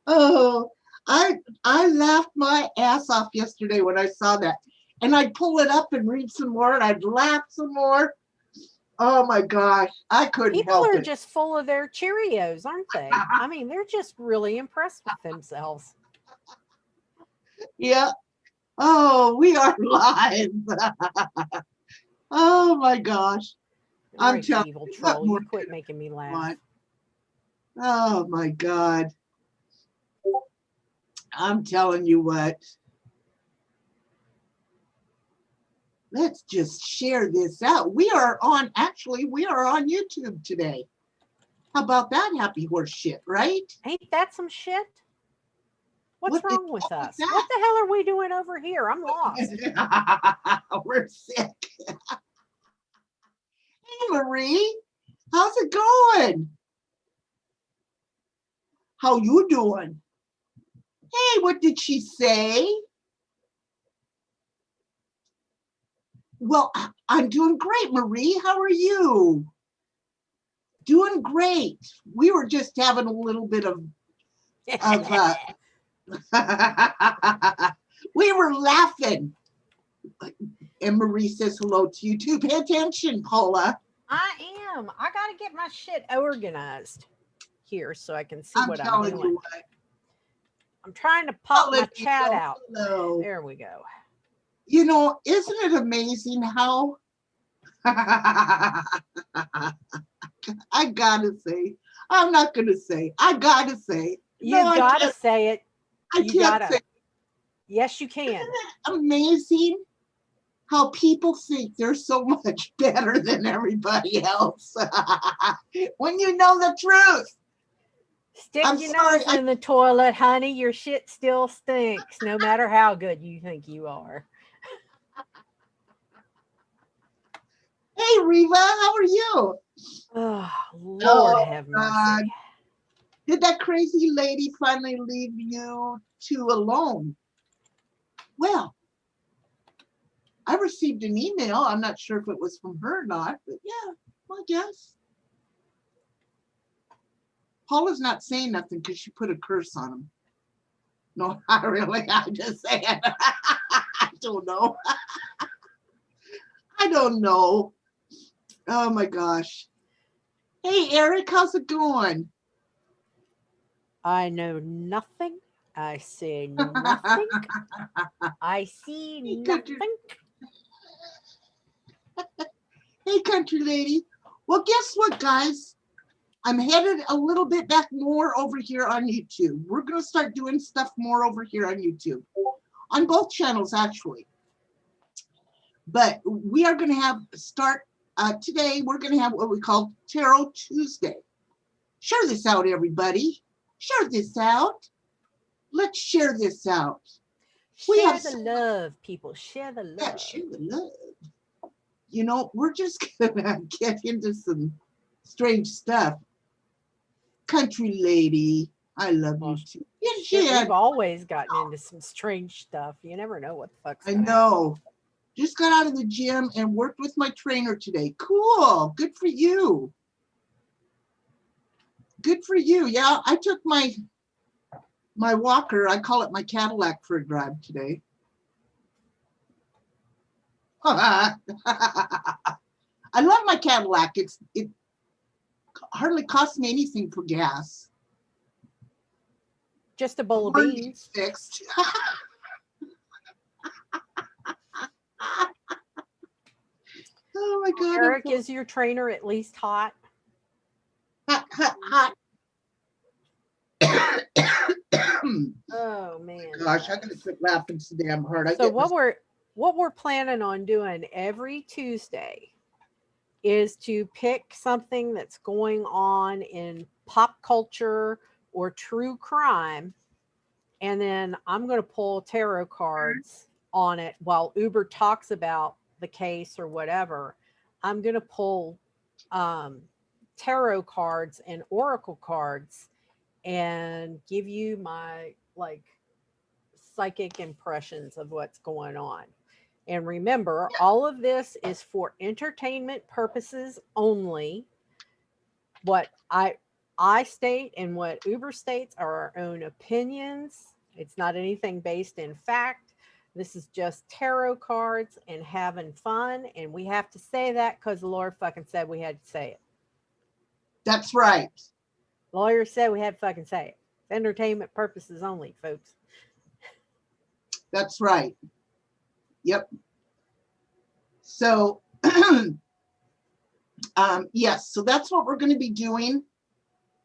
Oh, I laughed my ass off yesterday when I saw that. And I'd pull it up and read some more and I'd laugh some more. Oh my gosh, I couldn't People help are it. just full of their Cheerios, aren't they? I mean, they're just really impressed with themselves. Yeah. Oh, we are live. Oh my gosh. All I'm right, telling evil you, what troll, more you could quit making me I want? laugh. Oh my God. I'm telling you what. Let's just share this out. We are on YouTube today. How about that happy horse shit, right? Ain't that some shit? What's What is wrong with up with us? What the hell are we doing over here? I'm lost. that? We're sick. Hey, Marie, how's it going? How you doing? Hey, what did she say? Well, I'm doing great, Marie. How are you? Doing great. We were just having a little bit of we were laughing. And Marie says hello to you too. Pay attention, Paula. I am. I got to get my shit organized here so I can see I'm what I'm telling you doing. what. I'm trying to pop my chat Olivia, out. hello. There we go. You know, isn't it amazing how I gotta say, I'm not gonna say, I gotta say, no, You got to say it. I You got can't to. say, Yes, you isn't can. it amazing how people think they're so much better than everybody else when you know the truth? Stick I'm your sorry, nose in the toilet, honey. Your shit still stinks, no matter how good you think you are. hey Reva, how are you? Oh, Lord Oh have God. mercy. Did that crazy lady finally leave you two alone? Well, I received an email. I'm not sure if it was from her or not, but yeah, I guess. Paula's not saying nothing because she put a curse on him. No, not really. I'm just saying. I don't know. I don't know. Oh my gosh. Hey, Eric, how's it going? I know nothing. I say nothing. I see Hey, country, nothing. hey, country lady. Well, guess what, guys? I'm headed a little bit back more over here on YouTube. We're going to start doing stuff more over here on YouTube, on both channels, actually. But we are going to start today, we're going to have what we call Tarot Tuesday. Share this out, everybody. Share this out. Let's share this out. We have Share the love, people. Share the love. share the love. You know, we're just going to get into some strange stuff. Country lady, I love Well, you too. Yeah, shit, she we've had, always gotten into some strange stuff. You never know what the fuck's I going to happen. know. Just got out of the gym and worked with my trainer today. Cool. Good for you. Good for you. Yeah, I took my walker. I call it my Cadillac for a drive today. I love my Cadillac. It hardly costs me anything for gas. Just a bowl of Horn needs beans. fixed. Oh my God, I'm Eric, is your trainer at least hot? hot, hot, hot. Oh man, Gosh, I gotta alive. quit laughing so damn hard. I So get this. what we're planning on doing every Tuesday is to pick something that's going on in pop culture or true crime, and then I'm going to pull tarot cards on it while Uber talks about the case or whatever. I'm going to pull um, tarot cards and oracle cards and give you my like psychic impressions of what's going on. And remember, all of this is for entertainment purposes only. What I state and what Uber states are our own opinions. It's not anything based in fact. This is just tarot cards and having fun. And we have to say that because the Lord fucking said we had to say it. That's right. Lawyer said we had to fucking say it. It's entertainment purposes only, folks. That's right. Yep. So, yes, so that's what we're going to be doing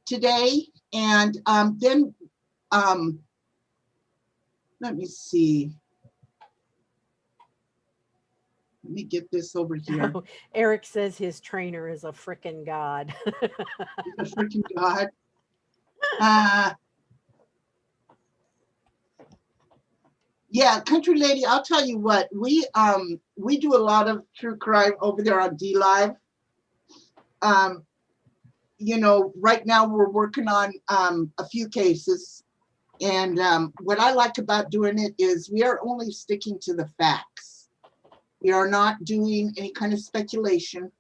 today. And then, let me see. Let me get this over here. Eric says his trainer is a freaking god. A freaking god. Yeah, country lady, I'll tell you what, we do a lot of true crime over there on D Live. You know, right now we're working on a few cases, and what I like about doing it is we are only sticking to the facts. We are not doing any kind of speculation.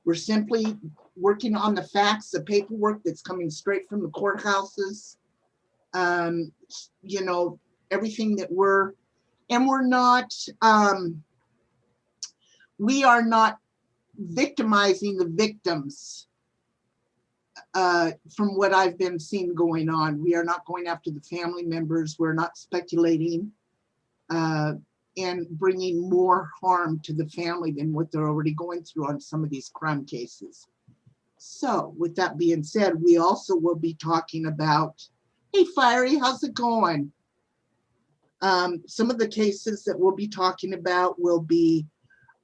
We're simply working on the facts, the paperwork that's coming straight from the courthouses. You know, everything that we're not, we are not victimizing the victims. From what I've been seeing going on, we are not going after the family members. We're not speculating and bringing more harm to the family than what they're already going through on some of these crime cases. So with that being said, we also will be talking about, hey, Fiery, how's it going? Some of the cases that we'll be talking about will be,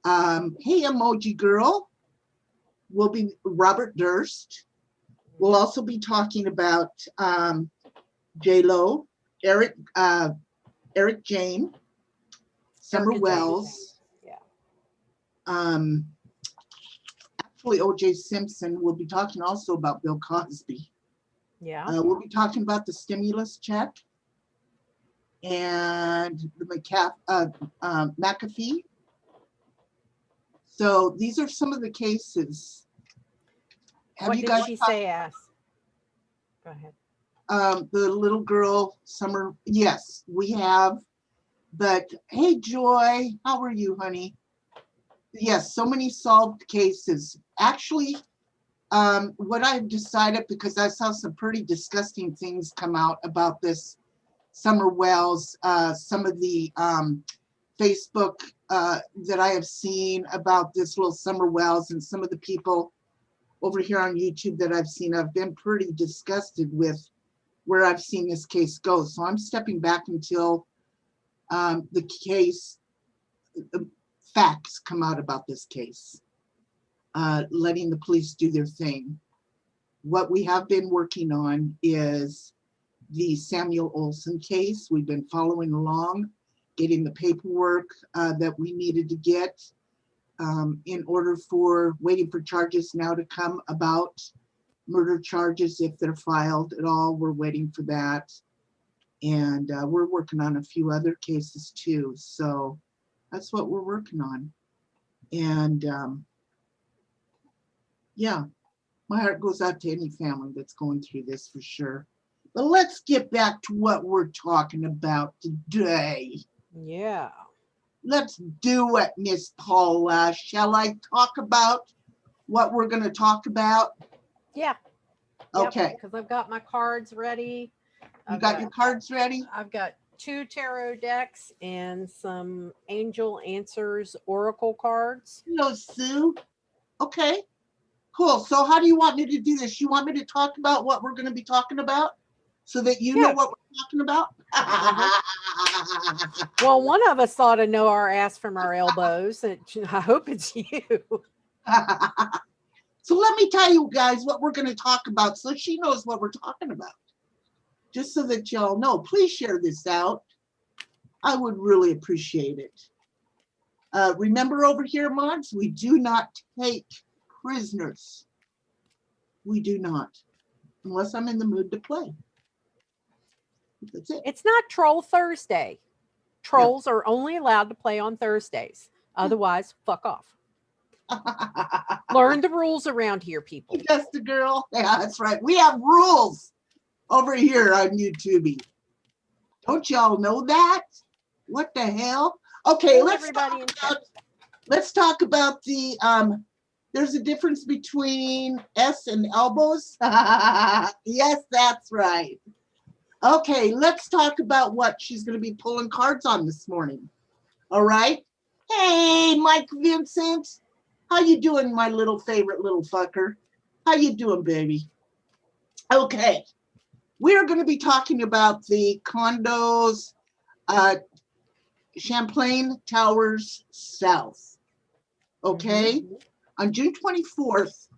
hey, Emoji Girl, will be Robert Durst. We'll also be talking about J-Lo, Eric Jane, Summer Wells. Yeah. Actually, O.J. Simpson. We'll be talking also about Bill Cosby. Yeah. We'll be talking about the stimulus check and the McAfee. So these are some of the cases. What did she say? Ask. Go ahead. The little girl, Summer. Yes, we have. But hey, Joy, how are you, honey? Yes, so many solved cases. Actually, what I've decided, because I saw some pretty disgusting things come out about this Summer Wells, some of the Facebook that I have seen about this little Summer Wells, and some of the people over here on YouTube that I've seen, I've been pretty disgusted with where I've seen this case go. So I'm stepping back until the case, the facts come out about this case, letting the police do their thing. What we have been working on is the Samuel Olson case. We've been following along, getting the paperwork that we needed to get in order for waiting for charges now to come about. Murder charges, if they're filed at all, we're waiting for that. And we're working on a few other cases too. So that's what we're working on. And yeah, my heart goes out to any family that's going through this for sure. But let's get back to what we're talking about today. Yeah. Let's do it, Miss Paula. Shall I talk about what we're going to talk about? Yeah. Okay. Because I've got my cards ready. You got your cards ready? I've got 2 tarot decks and some Angel Answers Oracle cards. Hello, Sue. Okay, cool. So how do you want me to do this? You want me to talk about what we're going to be talking about so that you know what we're talking about? Well, one of us ought to know our ass from our elbows. And I hope it's you. So let me tell you guys what we're going to talk about so she knows what we're talking about. Just so that y'all know, please share this out. I would really appreciate it. Remember over here, mods, we do not take prisoners. We do not, unless I'm in the mood to play. That's it. It's not Troll Thursday. Trolls are only allowed to play on Thursdays. Otherwise, fuck off. Learn the rules around here, people. Just a girl. Yeah, that's right. We have rules over here on YouTube. Don't y'all know that? What the hell? Okay, Hey, everybody in chat. let's talk about the there's a difference between S and elbows. Yes, that's right. Okay, let's talk about what she's going to be pulling cards on this morning. All right. Hey, Mike Vincent. How you doing, my little favorite little fucker? How you doing, baby? Okay. We're going to be talking about the condos, Champlain Towers South. Okay. Mm-hmm. On June 24th,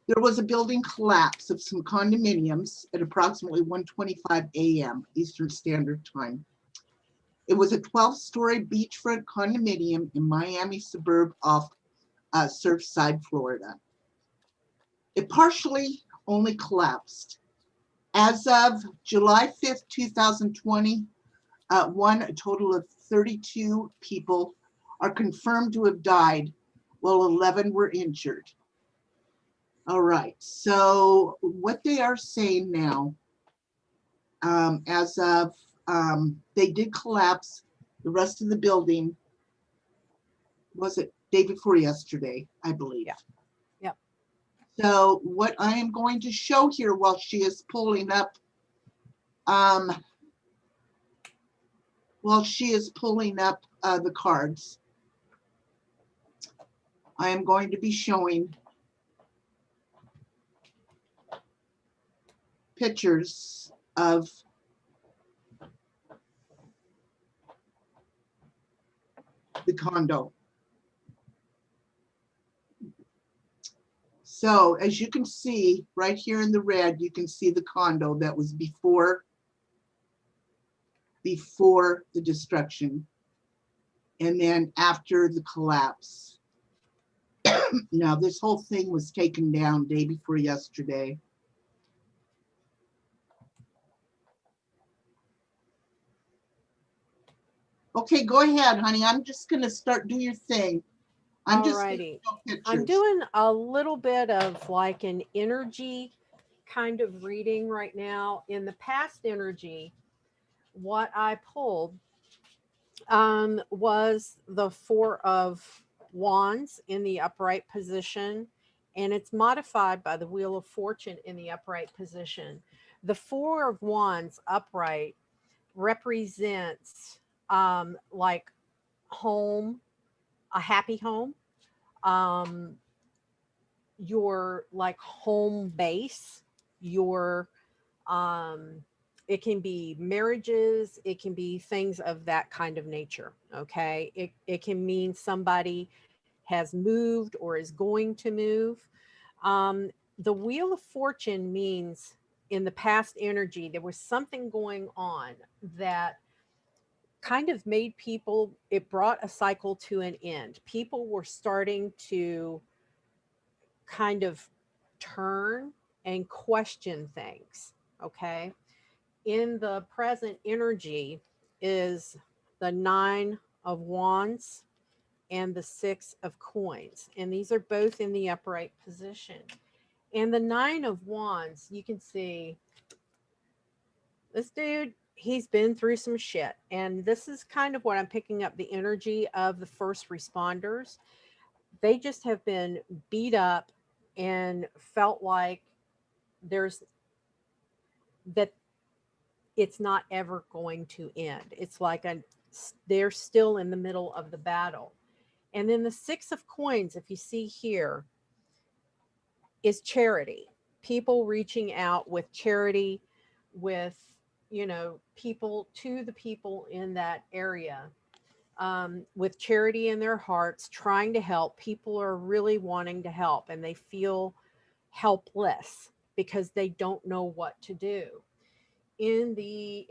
there was a building collapse of some condominiums at approximately 1:25 a.m. Eastern Standard Time. It was a 12-story beachfront condominium in Miami suburb of Surfside, Florida. It partially only collapsed. As of July 5th, 2020, a total of 32 people are confirmed to have died, while 11 were injured. All right, so what they are saying now, as of, they did collapse the rest of the building, was it day before yesterday, I believe. Yeah. Yep. So what I am going to show here while she is pulling up, the cards, I am going to be showing pictures of the condo. So as you can see right here in the red, you can see the condo that was before the destruction, and then after the collapse. Now this whole thing was taken down day before yesterday. Okay, go ahead, honey. I'm just gonna start do your thing. Alrighty. I'm doing a little bit of like an energy kind of reading right now. In the past energy, what I pulled was the Four of Wands in the upright position, and it's modified by the Wheel of Fortune in the upright position. The Four of Wands upright represents like home, a happy home, um, your like home base, your it can be marriages, it can be things of that kind of nature. Okay, it can mean somebody has moved or is going to move. The Wheel of Fortune means in the past energy there was something going on that kind of made people, it brought a cycle to an end. People were starting to kind of turn and question things. Okay. In the present energy is the Nine of Wands and the Six of Coins. And these are both in the upright position. And the Nine of Wands, you can see this dude, he's been through some shit. And this is kind of what I'm picking up the energy of the first responders. They just have been beat up and felt like there's that it's not ever going to end. It's like they're still in the middle of the battle. And then the Six of Coins, if you see here, is charity. People reaching out with charity, with, people to the people in that area, with charity in their hearts, trying to help. People are really wanting to help and they feel helpless because they don't know what to do. In the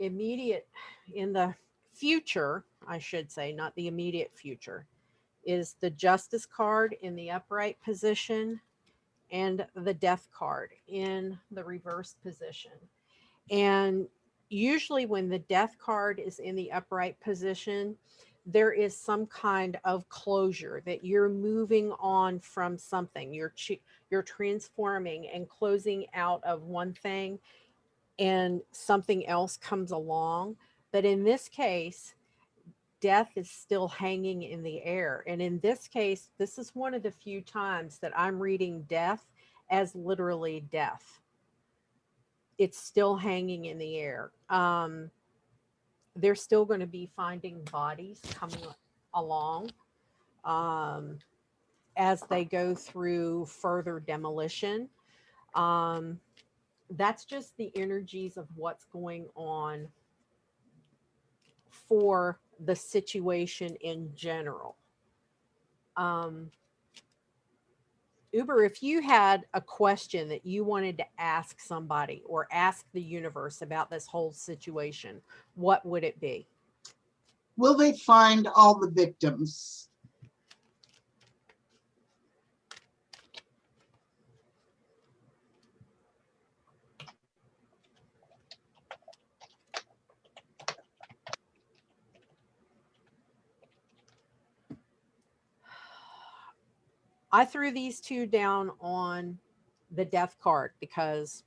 future, I should say, not the immediate future, is the Justice card in the upright position and the Death card in the reverse position. And usually when the Death card is in the upright position, there is some kind of closure, that you're moving on from something. You're transforming and closing out of one thing, and something else comes along. But in this case, death is still hanging in the air. And in this case, this is one of the few times that I'm reading death as literally death. It's still hanging in the air. They're still going to be finding bodies coming along, um, as they go through further demolition. Um, that's just the energies of what's going on for the situation in general. Um, Uber, if you had a question that you wanted to ask somebody or ask the universe about this whole situation, what would it be? Will they find all the victims? I threw these two down on the death card because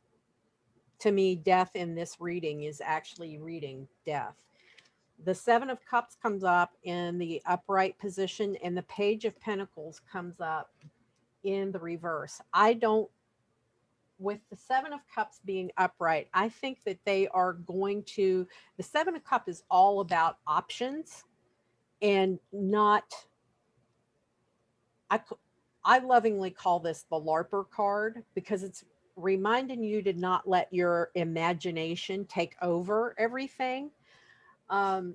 to me, death in this reading is actually reading death. The Seven of Cups comes up in the upright position, and the Page of Pentacles comes up in the reverse. I don't, with the Seven of Cups being upright, I think that they are going to, the Seven of Cups is all about options and not, I, I lovingly call this the LARPer card because it's reminding you to not let your imagination take over everything. Um,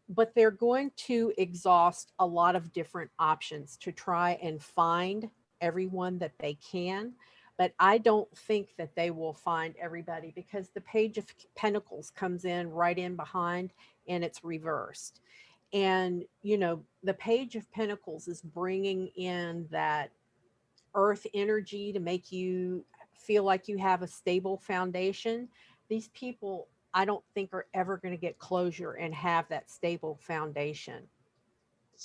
but they're going to exhaust a lot of different options to try and find everyone that they can. But I don't think that they will find everybody because the Page of Pentacles comes in right in behind and it's reversed. And, you know, the Page of Pentacles is bringing in that earth energy to make you feel like you have a stable foundation. These people, I don't think, are ever going to get closure and have that stable foundation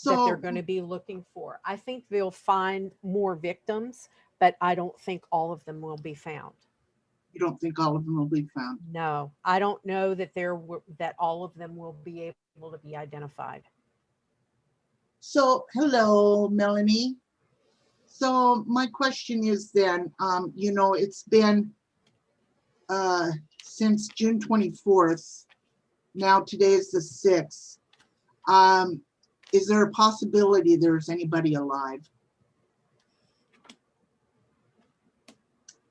that they're So going to be looking for. I think they'll find more victims, but I don't think all of them will be found. you don't think all of them will be found? No, I don't know that that all of them will be able to be identified. So, hello, Melanie. So my question is then, you know, it's been since June 24th. Now today is the 6th. Is there a possibility there's anybody alive?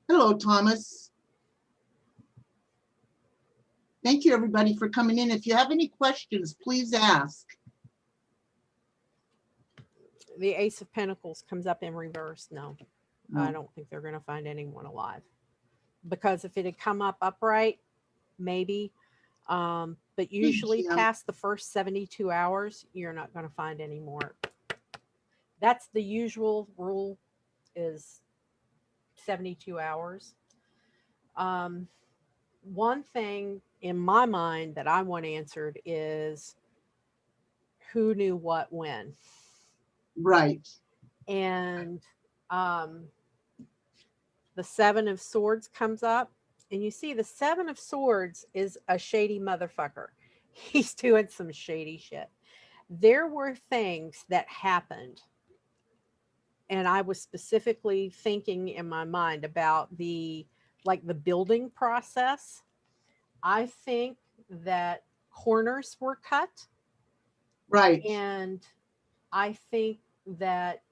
Hello, Thomas. Thank you, everybody, for coming in. If you have any questions, please ask. The Ace of Pentacles comes up in reverse. No, No. I don't think they're going to find anyone alive. Because if it had come up upright, maybe. But usually Jim. past the first 72 hours, you're not going to find any more. That's the usual rule, is 72 hours. One thing in my mind that I want answered is who knew what when. Right. And the Seven of Swords comes up, and you see the Seven of Swords is a shady motherfucker. He's doing some shady shit. There were things that happened, and I was specifically thinking in my mind about the building process. I think that corners were cut, Right. and I think that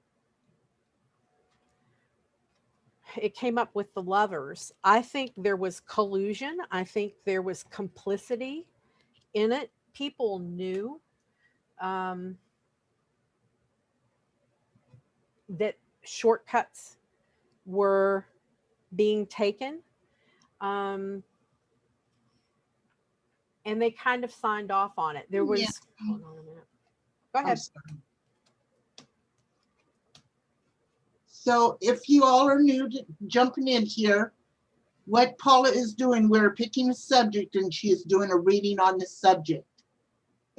it came up with the Lovers. I think there was collusion. I think there was complicity in it. People knew that shortcuts were being taken. Um, and they kind of signed off on it. There was, Yeah. hold on a minute. Go I'm ahead. sorry. So if you all are new to jumping in here, what Paula is doing, we're picking a subject and she is doing a reading on the subject.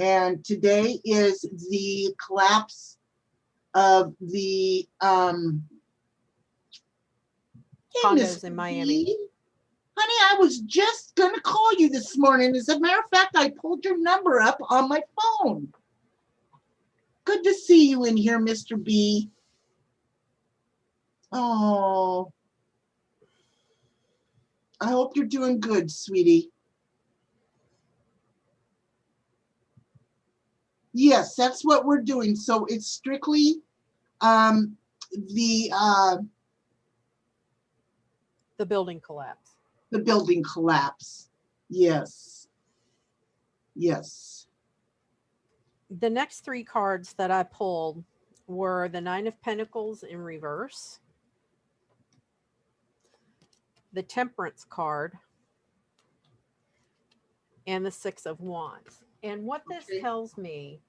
And today is the collapse of the hey, Miss Condos in Miami. B. Honey, I was just gonna call you this morning. As a matter of fact, I pulled your number up on my phone. Good to see you in here, Mr. B. Oh, I hope you're doing good, sweetie. Yes, that's what we're doing. So it's strictly the building collapse. the building collapse. Yes. Yes. The next three cards that I pulled were the Nine of Pentacles in reverse, the Temperance card, and the Six of Wands. And what this tells me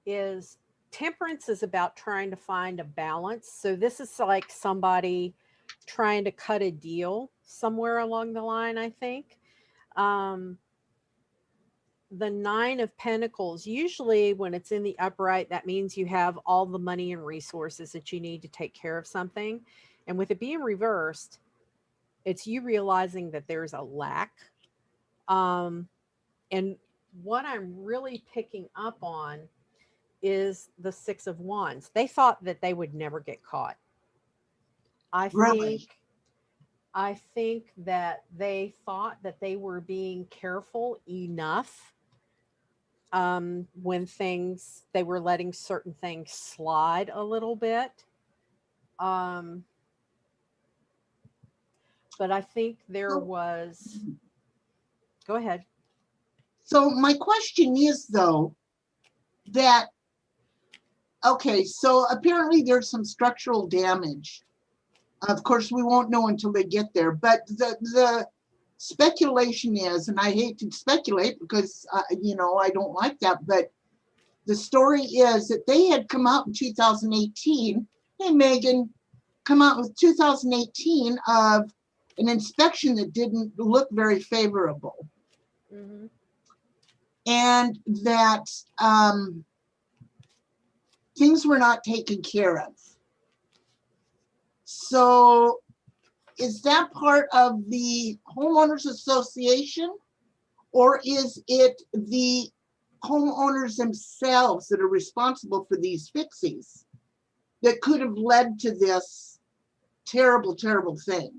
is temperance is about trying to find a balance. So this is like somebody trying to cut a deal somewhere along the line, I think. The Nine of Pentacles, usually when it's in the upright, that means you have all the money and resources that you need to take care of something. And with it being reversed, it's you realizing that there's a lack. And what I'm really picking up on is the Six of Wands. They thought that they would never get caught. Really? I think that they thought that they were being careful enough when they were letting certain things slide a little bit. But I think there was, go ahead. So my question is though, that, okay, so apparently there's some structural damage. Of course, we won't know until they get there, but the speculation is, and I hate to speculate because, I don't like that, but the story is that they had come out in 2018. Hey, Megan, come out with 2018 of an inspection that didn't look very favorable. Mm-hmm. And that things were not taken care of. So is that part of the homeowners association, or is it the homeowners themselves that are responsible for these fixes that could have led to this terrible, terrible thing?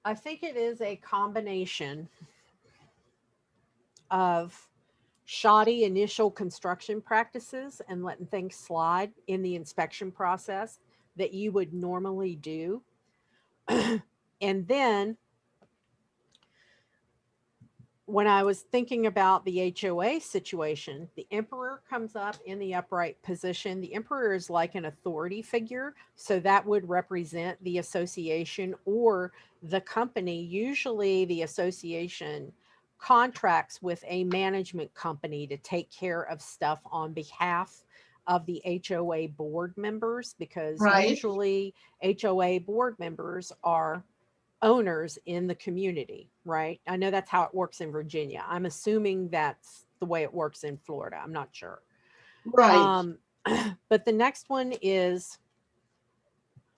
I think it is a combination of shoddy initial construction practices and letting things slide in the inspection process that you would normally do. And then when I was thinking about the HOA situation, the Emperor comes up in the upright position. The Emperor is like an authority figure. So that would represent the association or the company. Usually the association contracts with a management company to take care of stuff on behalf of the HOA board members, because usually HOA board members are owners in the community, right? I know that's how it works in Virginia. I'm assuming that's the way it works in Florida. I'm not sure. Right. But the next one is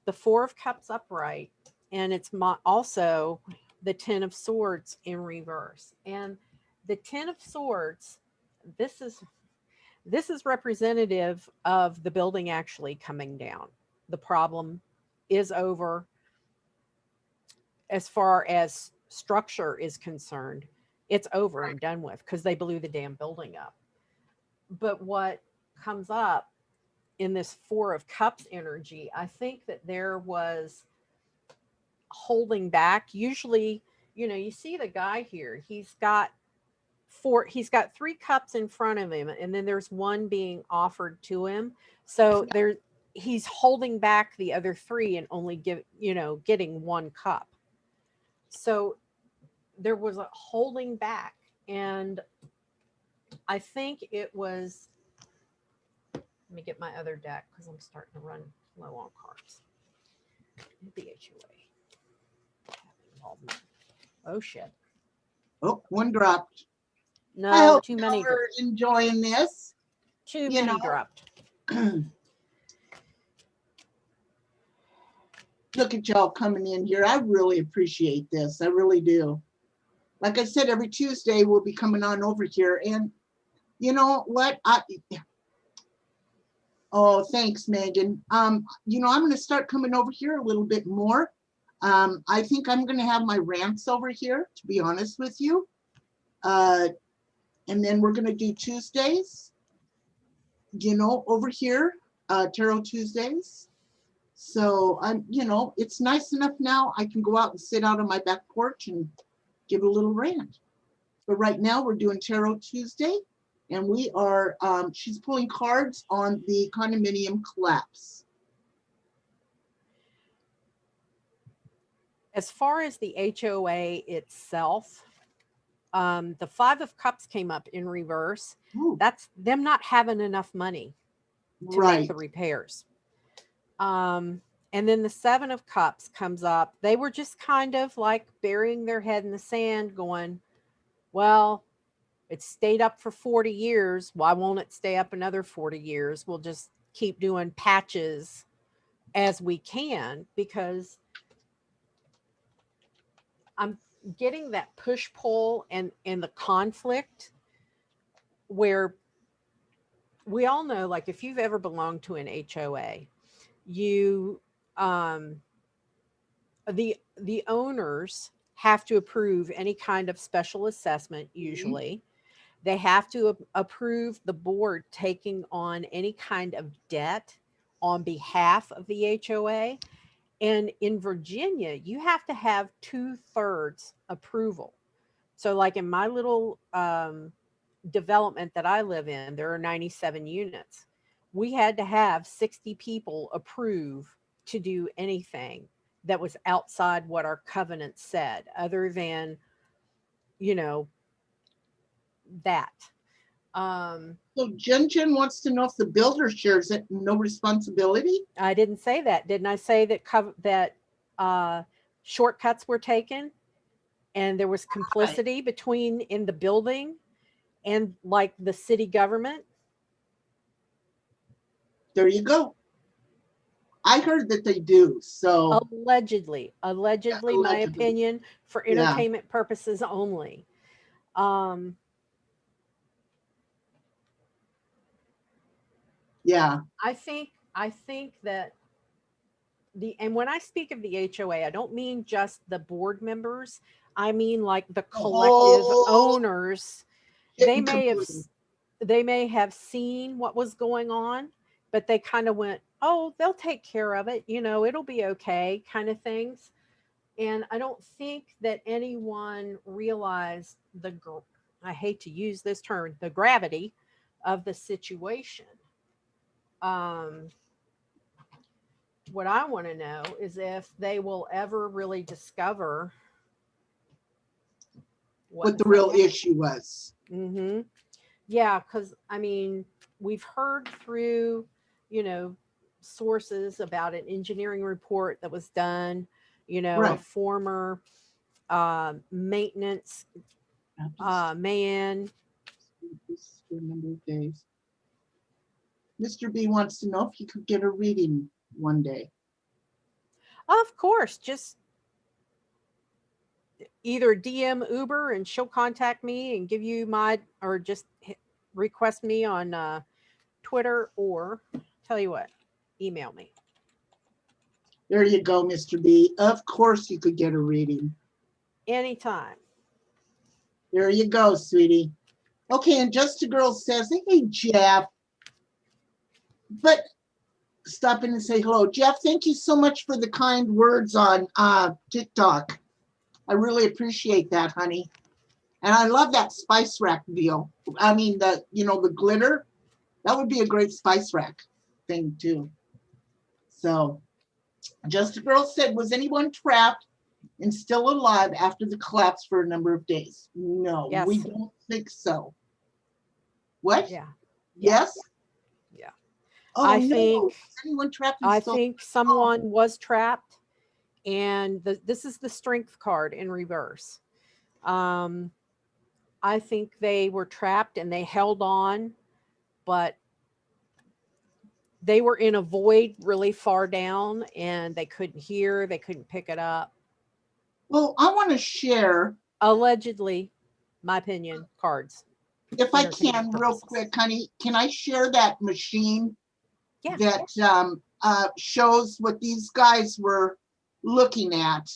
the Four of Cups upright, and it's also the Ten of Swords in reverse. And the Ten of Swords, this is representative of the building actually coming down. The problem is over. As far as structure is concerned, it's over and done with because they blew the damn building up. But what comes up in this Four of Cups energy, I think that there was holding back. Usually, you see the guy here, he's got three cups in front of him, and then there's one being offered to him. So he's holding back the other three and only getting one cup. So there was a holding back, and I think it was, let me get my other deck because I'm starting to run low on cards. The HOA. Oh shit. Oh, one dropped. I No, hope too y'all many. are enjoying this. Too You many know, dropped. look at y'all coming in here. I really appreciate this. I really do. Like I said, every Tuesday we'll be coming on over here. And you know what? Oh, thanks, Megan. You know, I'm going to start coming over here a little bit more. I think I'm going to have my rants over here, to be honest with you. And then we're going to do Tuesdays, you know, over here, Tarot Tuesdays. So you know, it's nice enough now. I can go out and sit out on my back porch and give a little rant. But right now we're doing Tarot Tuesday, and we are, she's pulling cards on the condominium collapse. As far as the HOA itself, the Five of Cups came up in reverse. Ooh, That's them not having enough money to make right. the repairs. And then the Seven of Cups comes up. They were just kind of like burying their head in the sand, going, well, it stayed up for 40 years. Why won't it stay up another 40 years? We'll just keep doing patches as we can, because I'm getting that push pull and the conflict where we all know, like, if you've ever belonged to an HOA, you um the owners have to approve any kind of special assessment. Mhm. Usually they have to approve the board taking on any kind of debt on behalf of the HOA. And in Virginia, you have to have 2/3 approval. So, like in my little development that I live in, there are 97 units. We had to have 60 people approve to do anything that was outside what our covenant said, other than, you know, that. Um, So Jen wants to know if the builder shares it, no responsibility. I didn't say that. Didn't I say that uh, shortcuts were taken and there was Right. complicity between in the building and like the city government? There you go. I heard that they do. So yeah, Allegedly, my allegedly. opinion, for Yeah. entertainment purposes only. Um, Yeah. I think that and when I speak of the HOA, I don't mean just the board members. I mean like the The collective whole owners. kit They and may have caboodle. they may have seen what was going on, but they kind of went, "Oh, they'll take care of it. You know, it'll be okay," kind of things. And I don't think that anyone realized I hate to use this term, the gravity of the situation. Um, what I want to know is if they will ever really discover what What the the fuck real happened. issue was. Mm-hmm. Yeah, because I mean, we've heard through, you know, sources about an engineering report that was done, you know, a Right. former maintenance Have to stay man. this for a number of days. Mr. B wants to know if he could get a reading one day. Of course, just either DM Uber and she'll contact me and give you my, or just request me on Twitter, or tell you what, email me There you go, Mr. B. Of course you could get a reading. anytime. There you go, sweetie. Okay, and Just a Girl says, hey, Jeff. But stop in and say hello. Jeff, thank you so much for the kind words on TikTok. I really appreciate that, honey. And I love that spice rack deal. I mean, the glitter, that would be a great spice rack thing too. So Just a Girl said, was anyone trapped and still alive after the collapse for a number of days? No, we Yes. don't think so. What? Yeah. Yeah. Yes? Yeah. Oh I no. think Was anyone trapped and I still think alive? someone was trapped, and this is the strength card in reverse. Um, I think they were trapped and they held on, but they were in a void really far down and they couldn't hear, they couldn't pick it up. Well, I want to share, Allegedly, my opinion, cards, if I entertainment can, real purposes. quick, honey. Can I share that machine Yeah. that shows what these guys were looking at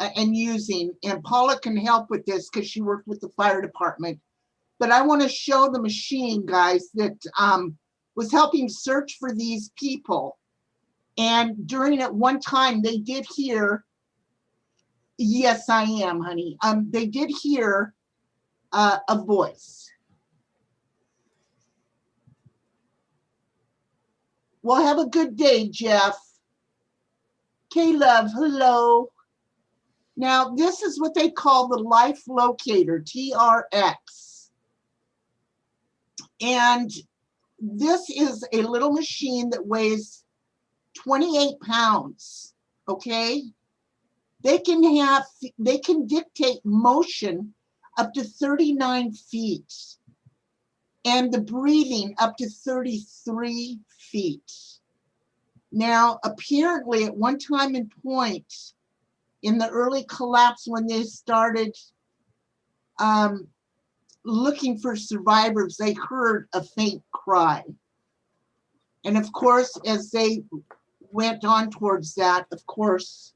and using? And Paula can help with this because she worked with the fire department. But I want to show the machine, guys, that was helping search for these people. And during at one time, they did hear, yes, I am, honey. They did hear a voice. Well, have a good day, Jeff. K-Love, hello. Now, this is what they call the Life Locator, TRX. And this is a little machine that weighs 28 pounds, okay? They can dictate motion up to 39 feet and the breathing up to 33 feet. Now, apparently at one time and point in the early collapse when they started looking for survivors, they heard a faint cry. And of course, as they went on towards that, of course,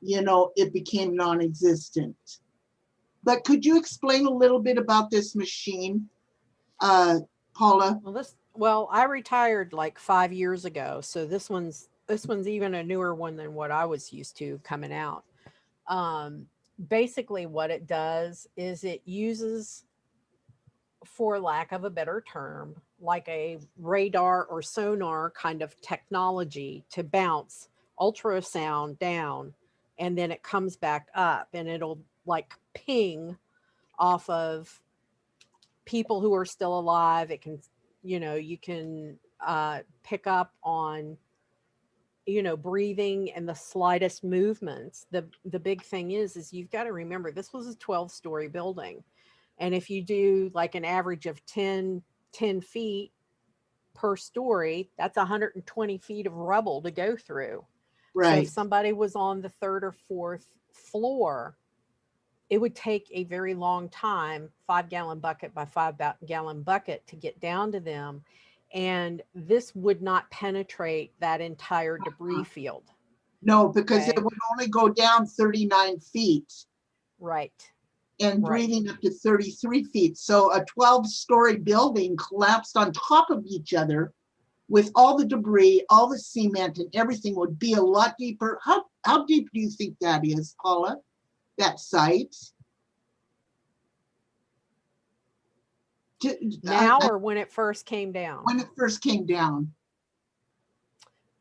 you know, it became non-existent. But could you explain a little bit about this machine, Paula? Well, I retired like 5 years ago, so this one's even a newer one than what I was used to coming out. Um, Basically, what it does is it uses, for lack of a better term, like a radar or sonar kind of technology to bounce ultrasound down, and then it comes back up and it'll like ping off of people who are still alive. It can, you can pick up on, breathing and the slightest movements. The big thing is you've got to remember this was a 12-story building. And if you do like an average of 10 feet per story, that's 120 feet of rubble to go through. So if Right. somebody was on the third or fourth floor, it would take a very long time, 5 gallon bucket by 5 gallon bucket, to get down to them. And this would not penetrate that entire debris field. No, because it Okay. would only go down 39 feet Right. and Right. breathing up to 33 feet. So a 12-story building collapsed on top of each other with all the debris, all the cement and everything would be a lot deeper. How deep do you think that is, Paula, that site? Now or when it first came down? When it first came down.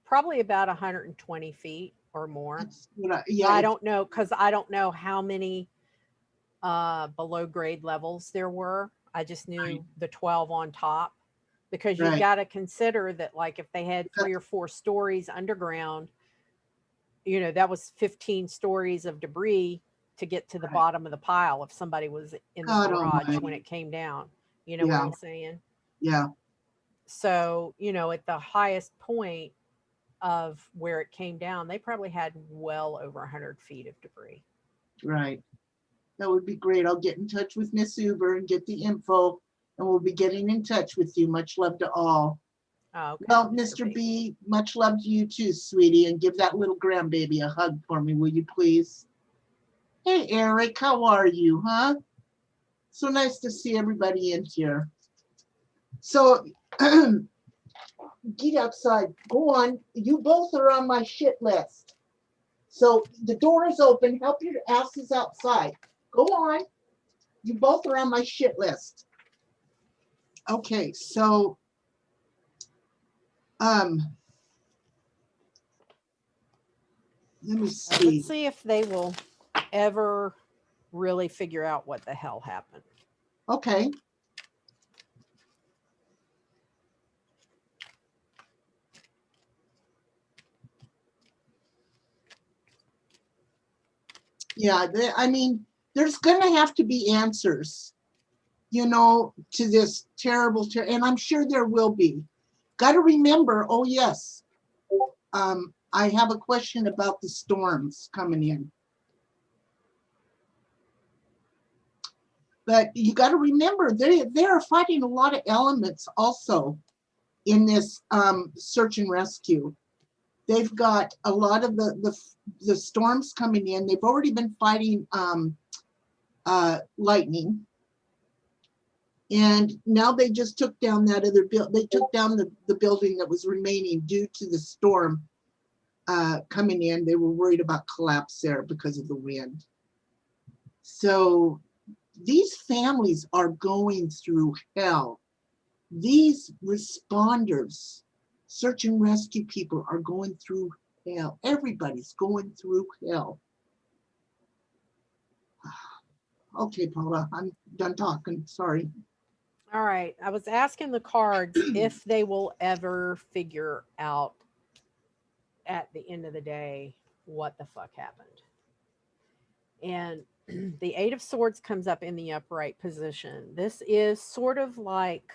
Probably about 120 feet or more. Yeah, I don't know, because I don't know how many below grade levels there were. I just knew right, the 12 on top, because you've right. got to consider that, like, if they had 3 or 4 stories underground, that was 15 stories of debris to get to the Right. bottom of the pile if somebody was in the God garage when almighty. it came down. You know what Yeah, I'm saying? yeah, So, at the highest point of where it came down, they probably had well over 100 feet of debris. right. That would be great. I'll get in touch with Miss Uber and get the info, and we'll be getting in touch with you. Much love to all. Oh, okay, Well, Mr. Mr. B. B, much love to you too, sweetie, and give that little grandbaby a hug for me, will you please? Hey, Eric, how are you, huh? So nice to see everybody in here. So, get outside. Go on. You both are on my shit list. So the door is open. Help your asses outside. Go on. You both are on my shit list. Okay, so let me Let's see. see if they will ever really figure out what the hell happened. Okay. Yeah, I mean, There's going to have to be answers, to this terrible, and I'm sure there will be. Got to remember, oh, yes, I have a question about the storms coming in. But you got to remember, they are fighting a lot of elements also in this search and rescue. They've got a lot of the storms coming in. They've already been fighting lightning. And now they just took down that other they took down the building that was remaining due to the storm coming in. They were worried about collapse there because of the wind. So these families are going through hell. These responders, search and rescue people are going through hell. Everybody's going through hell. Okay, Paula, I'm done talking. Sorry. All right. I was asking the cards if they will ever figure out at the end of the day what the fuck happened. And the Eight of Swords comes up in the upright position. This is sort of like,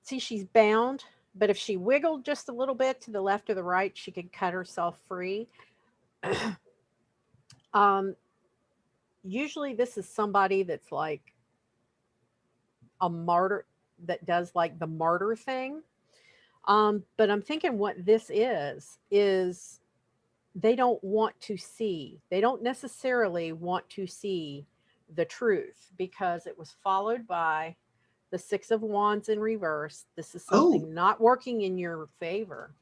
see, she's bound, but if she wiggled just a little bit to the left or the right, she could cut herself free. um, Usually, this is somebody that's like a martyr that does like the martyr thing. But I'm thinking what this is they don't want to see, they don't necessarily want to see the truth because it was followed by the Six of Wands in reverse. This is Oh, something not working in your favor.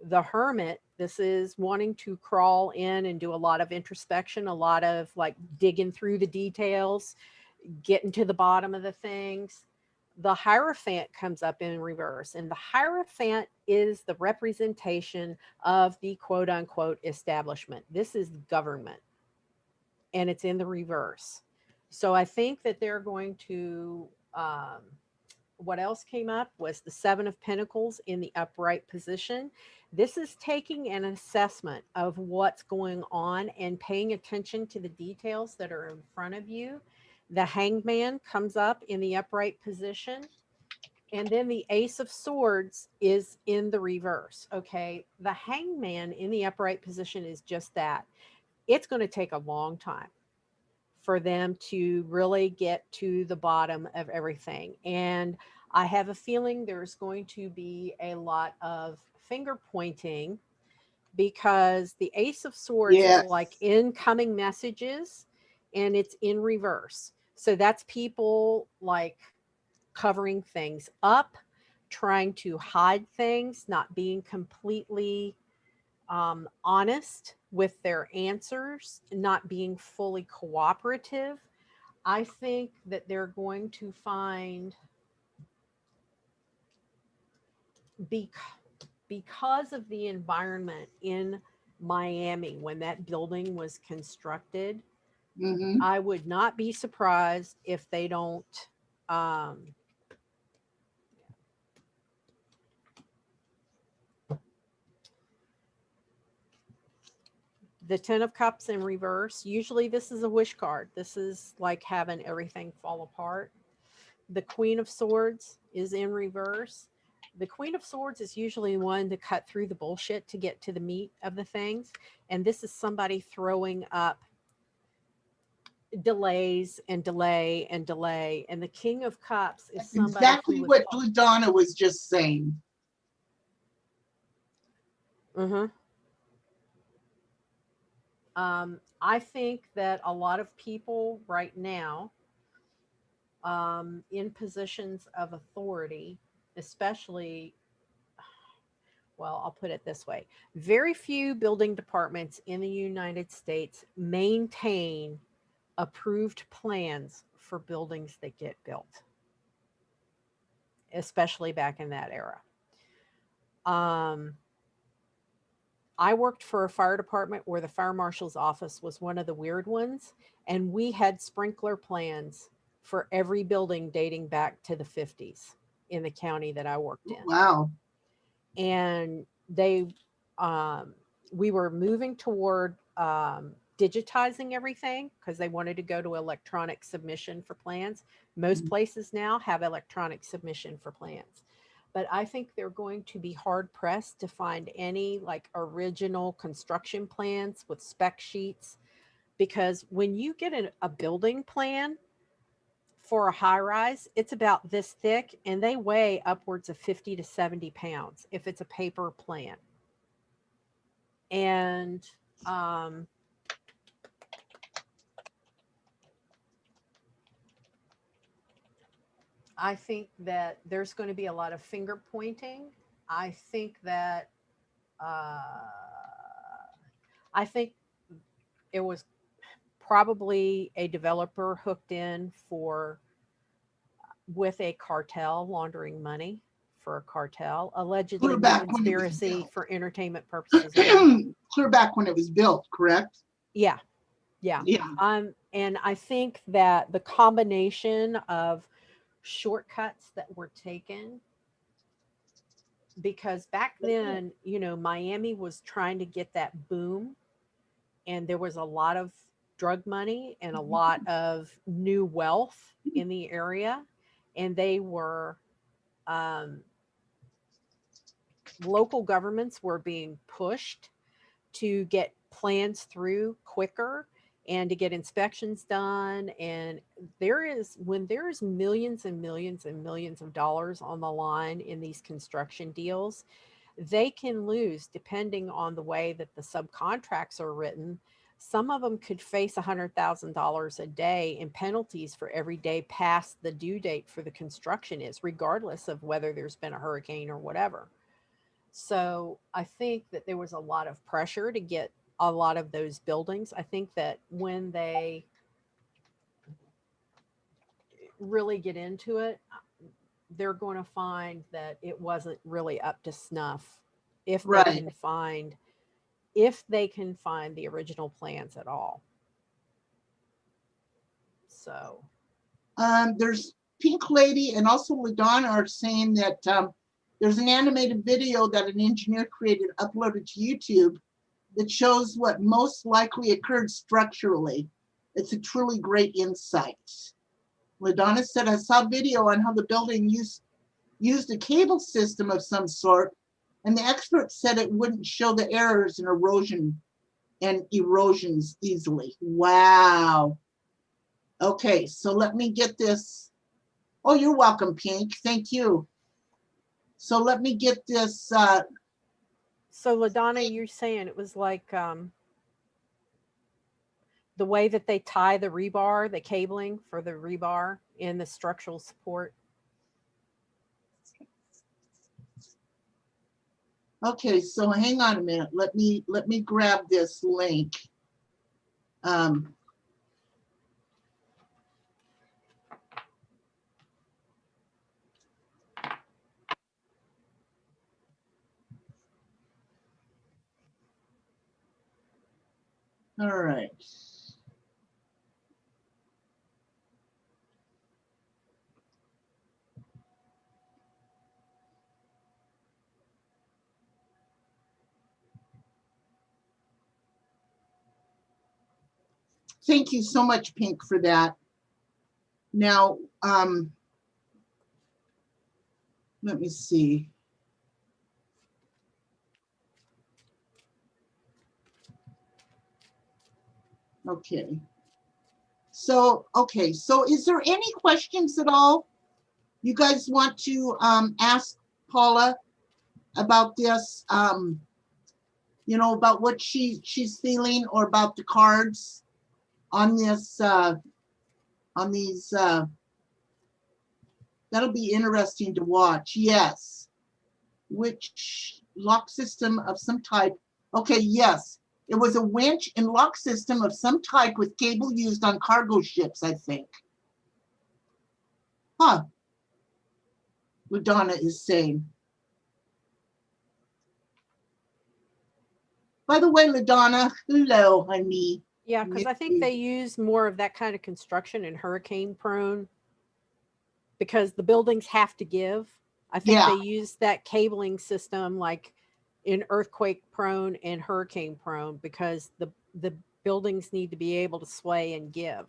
The Hermit, this is wanting to crawl in and do a lot of introspection, a lot of like digging through the details, getting to the bottom of the things. The Hierophant comes up in reverse, and the Hierophant is the representation of the quote unquote establishment. This is government, and it's in the reverse. So I think that they're going to. What else came up was the Seven of Pentacles in the upright position. This is taking an assessment of what's going on and paying attention to the details that are in front of you. The Hangman comes up in the upright position. And then the Ace of Swords is in the reverse. Okay. The Hangman in the upright position is just that. It's going to take a long time for them to really get to the bottom of everything. And I have a feeling there's going to be a lot of finger pointing because the Ace of Swords is yes. like incoming messages and it's in reverse. So that's people like covering things up, trying to hide things, not being completely honest with their answers, not being fully cooperative. I think that they're going to find because of the environment in Miami when that building was constructed, Mm-hmm. I would not be surprised if they don't um, the Ten of Cups in reverse. Usually, this is a wish card. This is like having everything fall apart. The Queen of Swords is in reverse. The Queen of Swords is usually one to cut through the bullshit to get to the meat of the things. And this is somebody throwing up delays and delay and delay. And the King of Cups is somebody Exactly who was. what Donna was just saying. Mhm. I think that a lot of people right now in positions of authority, especially, well, I'll put it this way, very few building departments in the United States maintain approved plans for buildings that get built, especially back in that era. Um, I worked for a fire department where the fire marshal's office was one of the weird ones, and we had sprinkler plans for every building dating back to the 50s in the county that I worked in. Wow. And they, um, we were moving toward digitizing everything because they wanted to go to electronic submission for plans. Most places now have electronic submission for plans. But I think they're going to be hard pressed to find any like original construction plans with spec sheets, because when you get a building plan for a high rise, it's about this thick and they weigh upwards of 50 to 70 pounds if it's a paper plan. And I think that there's going to be a lot of finger pointing. I think that uh, I think it was probably a developer hooked in for with a cartel laundering money for a cartel, Clear allegedly with back when it was conspiracy built. for entertainment purposes only. Clear back when it was built, correct? Yeah, yeah. Yeah. And I think that the combination of shortcuts that were taken, because back then, you know, Miami was trying to get that boom, and there was a lot of drug money and a lot of new wealth in the area, and they were um, local governments were being pushed to get plans through quicker and to get inspections done. And there is, when there is millions and millions and millions of dollars on the line in these construction deals, they can lose depending on the way that the subcontracts are written. Some of them could face $100,000 a day in penalties for every day past the due date for the construction is, regardless of whether there's been a hurricane or whatever. So I think that there was a lot of pressure to get a lot of those buildings. I think that when they really get into it, they're going to find that it wasn't really up to snuff if they Right. can find if they can find the original plans at all. So, There's Pink Lady and also LaDonna are saying that there's an animated video that an engineer created, uploaded to YouTube, that shows what most likely occurred structurally. It's a truly great insight. LaDonna said, I saw a video on how the building used a cable system of some sort, and the experts said it wouldn't show the errors and erosions easily. Wow. Okay, so let me get this. Oh, you're welcome, Pink. Thank you. So let me get this. so LaDonna, you're saying it was like the way that they tie the rebar, the cabling for the rebar in the structural support. Okay, so hang on a minute. Let me grab this link. Um, all right. Thank you so much, Pink, for that. Now, let me see. Okay. Okay, so is there any questions at all you guys want to ask Paula about this? You know, about what she's feeling, or about the cards on this on these that'll be interesting to watch. Yes. Which lock system of some type. Okay, yes. It was a winch and lock system of some type with cable used on cargo ships, I think. Huh, LaDonna is saying. By the way, LaDonna, hello, honey. Yeah, because I think they use more of that kind of construction in hurricane prone because the buildings have to give. I think Yeah, they use that cabling system like in earthquake prone and hurricane prone because the Buildings need to be able to sway and give.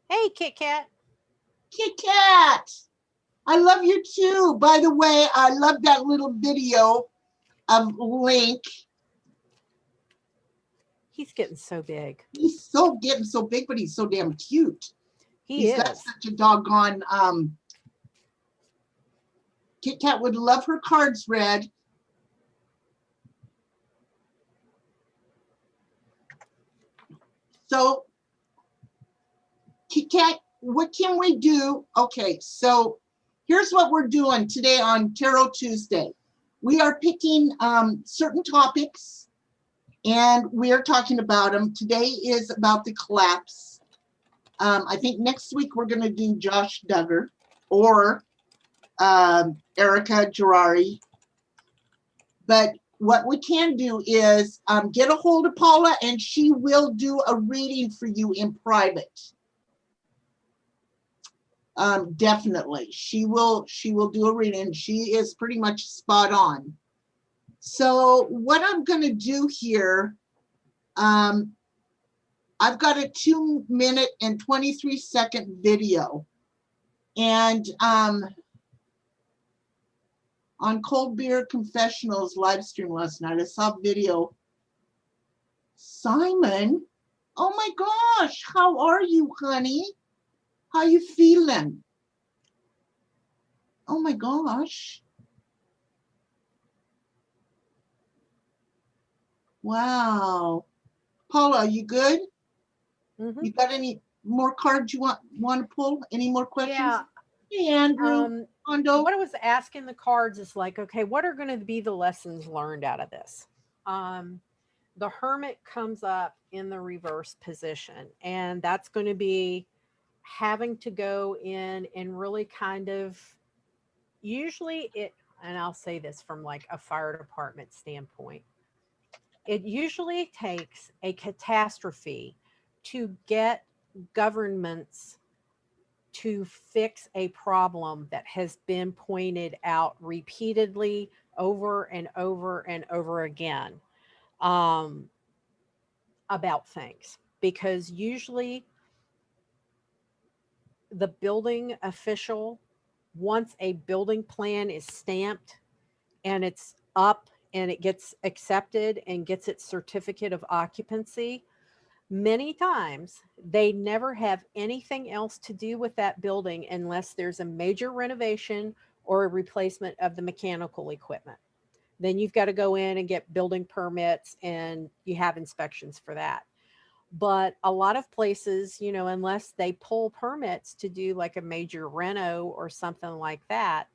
Hey, Kit Kat. Kit Kat, I love you too. By the way, I love that little video of Link. He's getting so big. He's so getting so big, but he's so damn cute. He He's is. got such a doggone Kit Kat would love her cards read. So Kit Kat, what can we do? Okay, so here's what we're doing today on Tarot Tuesday. We are picking certain topics and we are talking about them. Today is about the collapse. I think next week we're going to do Josh Duggar or Erica Girari. But what we can do is get a hold of Paula and she will do a reading for you in private. Definitely. She will do a reading. She is pretty much spot on. So what I'm going to do here, I've got a 2-minute and 23-second video. And on Cold Beer Confessionals live stream last night, I saw a video. Simon, oh my gosh, how are you, honey? How you feeling? Oh my gosh. Wow. Paula, are you good? Mm-hmm. You got any more cards you want to pull? Any more questions? Yeah. Hey, Andrew. Hondo. What I was asking the cards is like, okay, what are going to be the lessons learned out of this? The Hermit comes up in the reverse position, and that's going to be having to go in and really kind of usually it, and I'll say this from like a fire department standpoint, it usually takes a catastrophe to get governments to fix a problem that has been pointed out repeatedly over and over and over again, um, about things. Because usually the building official, once a building plan is stamped and it's up and it gets accepted and gets its certificate of occupancy, many times they never have anything else to do with that building unless there's a major renovation or a replacement of the mechanical equipment. Then you've got to go in and get building permits and you have inspections for that. But a lot of places, unless they pull permits to do like a major reno or something like that,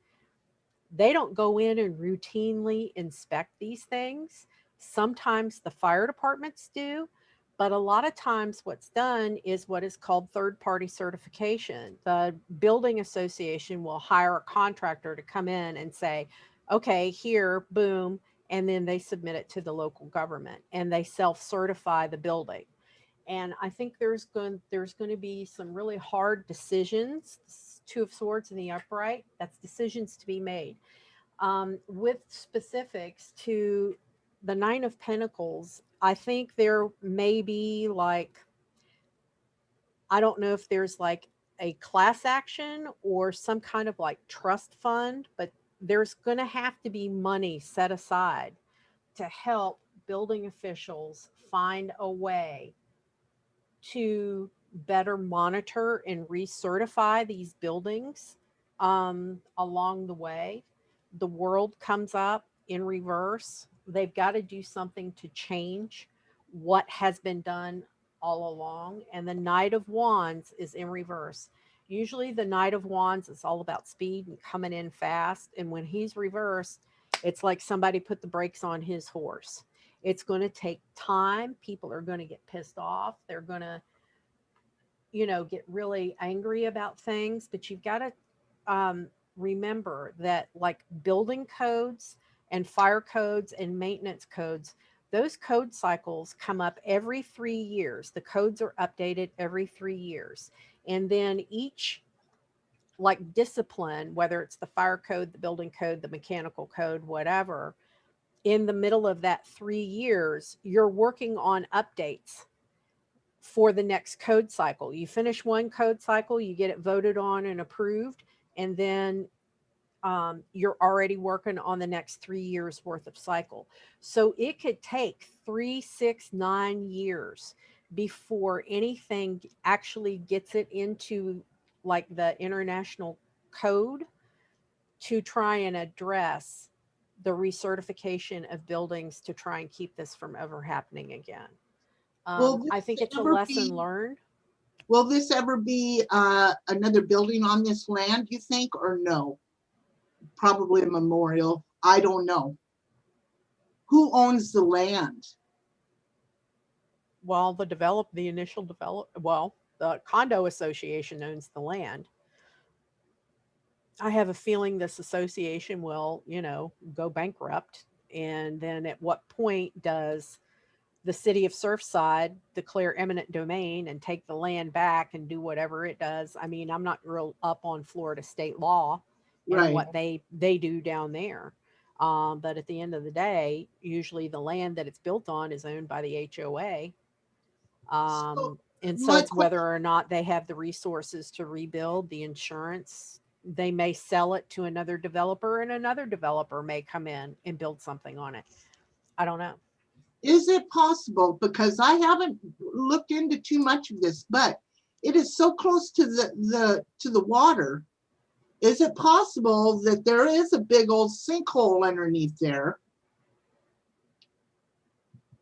they don't go in and routinely inspect these things. Sometimes the fire departments do, but a lot of times what's done is what is called third party certification. The building association will hire a contractor to come in and say, okay, here, boom, and then they submit it to the local government and they self certify the building. And I think there's going to be some really hard decisions, Two of Swords in the upright. That's decisions to be made. With specifics to the Nine of Pentacles, I think there may be like, I don't know if there's like a class action or some kind of like trust fund, but there's going to have to be money set aside to help building officials find a way to better monitor and recertify these buildings along the way. The world comes up in reverse. They've got to do something to change what has been done all along. And the Knight of Wands is in reverse. Usually, the Knight of Wands is all about speed and coming in fast. And when he's reversed, it's like somebody put the brakes on his horse. It's going to take time. People are going to get pissed off. They're going to, get really angry about things. But you've got to remember that, like building codes and fire codes and maintenance codes, those code cycles come up every 3 years. The codes are updated every 3 years. And then each like discipline, whether it's the fire code, the building code, the mechanical code, whatever, in the middle of that 3 years, you're working on updates for the next code cycle. You finish one code cycle, you get it voted on and approved, and then you're already working on the next 3 years worth of cycle. So it could take 3, 6, 9 years before anything actually gets it into like the international code to try and address the recertification of buildings to try and keep this from ever happening again. Will I this think it's a ever lesson be learned. will this ever be another building on this land, you think, or no? Probably a memorial. I don't know. Who owns the land? Well, the initial develop, well, the condo association owns the land. I have a feeling this association will, go bankrupt. And then at what point does the city of Surfside declare eminent domain and take the land back and do whatever it does? I mean, I'm not real up on Florida state law and Right. what they do down there. But at the end of the day, usually the land that it's built on is owned by the HOA. So And so my it's whether or not they have the resources to rebuild the insurance. They may sell it to another developer, and another developer may come in and build something on it. I don't know. is it possible, because I haven't looked into too much of this, but it is so close to the water. Is it possible that there is a big old sinkhole underneath there,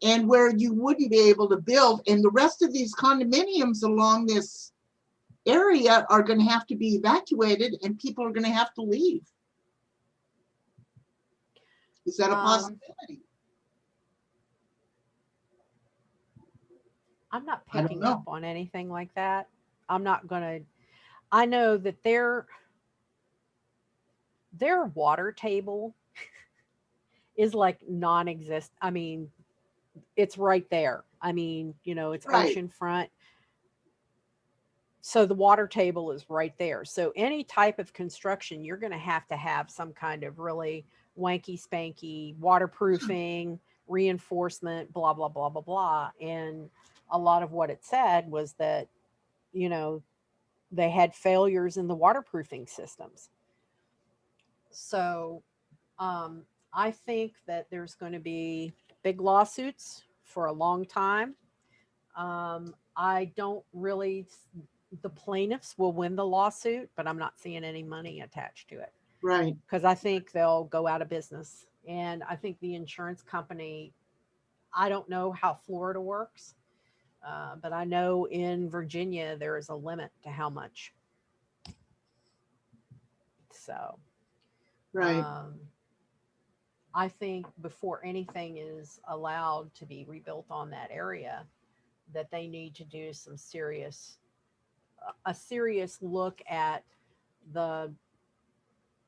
and where you wouldn't be able to build, and the rest of these condominiums along this area are going to have to be evacuated and people are going to have to leave? Is that a Um, possibility? I'm not I don't picking up know. on anything like that. I'm not gonna. I know that their water table is like non-exist. I mean, it's right there. I mean, it's Right. ocean front. So the water table is right there. So any type of construction, you're going to have some kind of really wanky spanky waterproofing, reinforcement, blah, blah, blah, blah, blah. And a lot of what it said was that, you know, they had failures in the waterproofing systems. So um, I think that there's going to be big lawsuits for a long time. I don't really, the plaintiffs will win the lawsuit, but I'm not seeing any money attached to it Right. because I think they'll go out of business. And I think the insurance company, I don't know how Florida works, but I know in Virginia there is a limit to how much. So Right. um, I think before anything is allowed to be rebuilt on that area, that they need to do some serious a serious look at the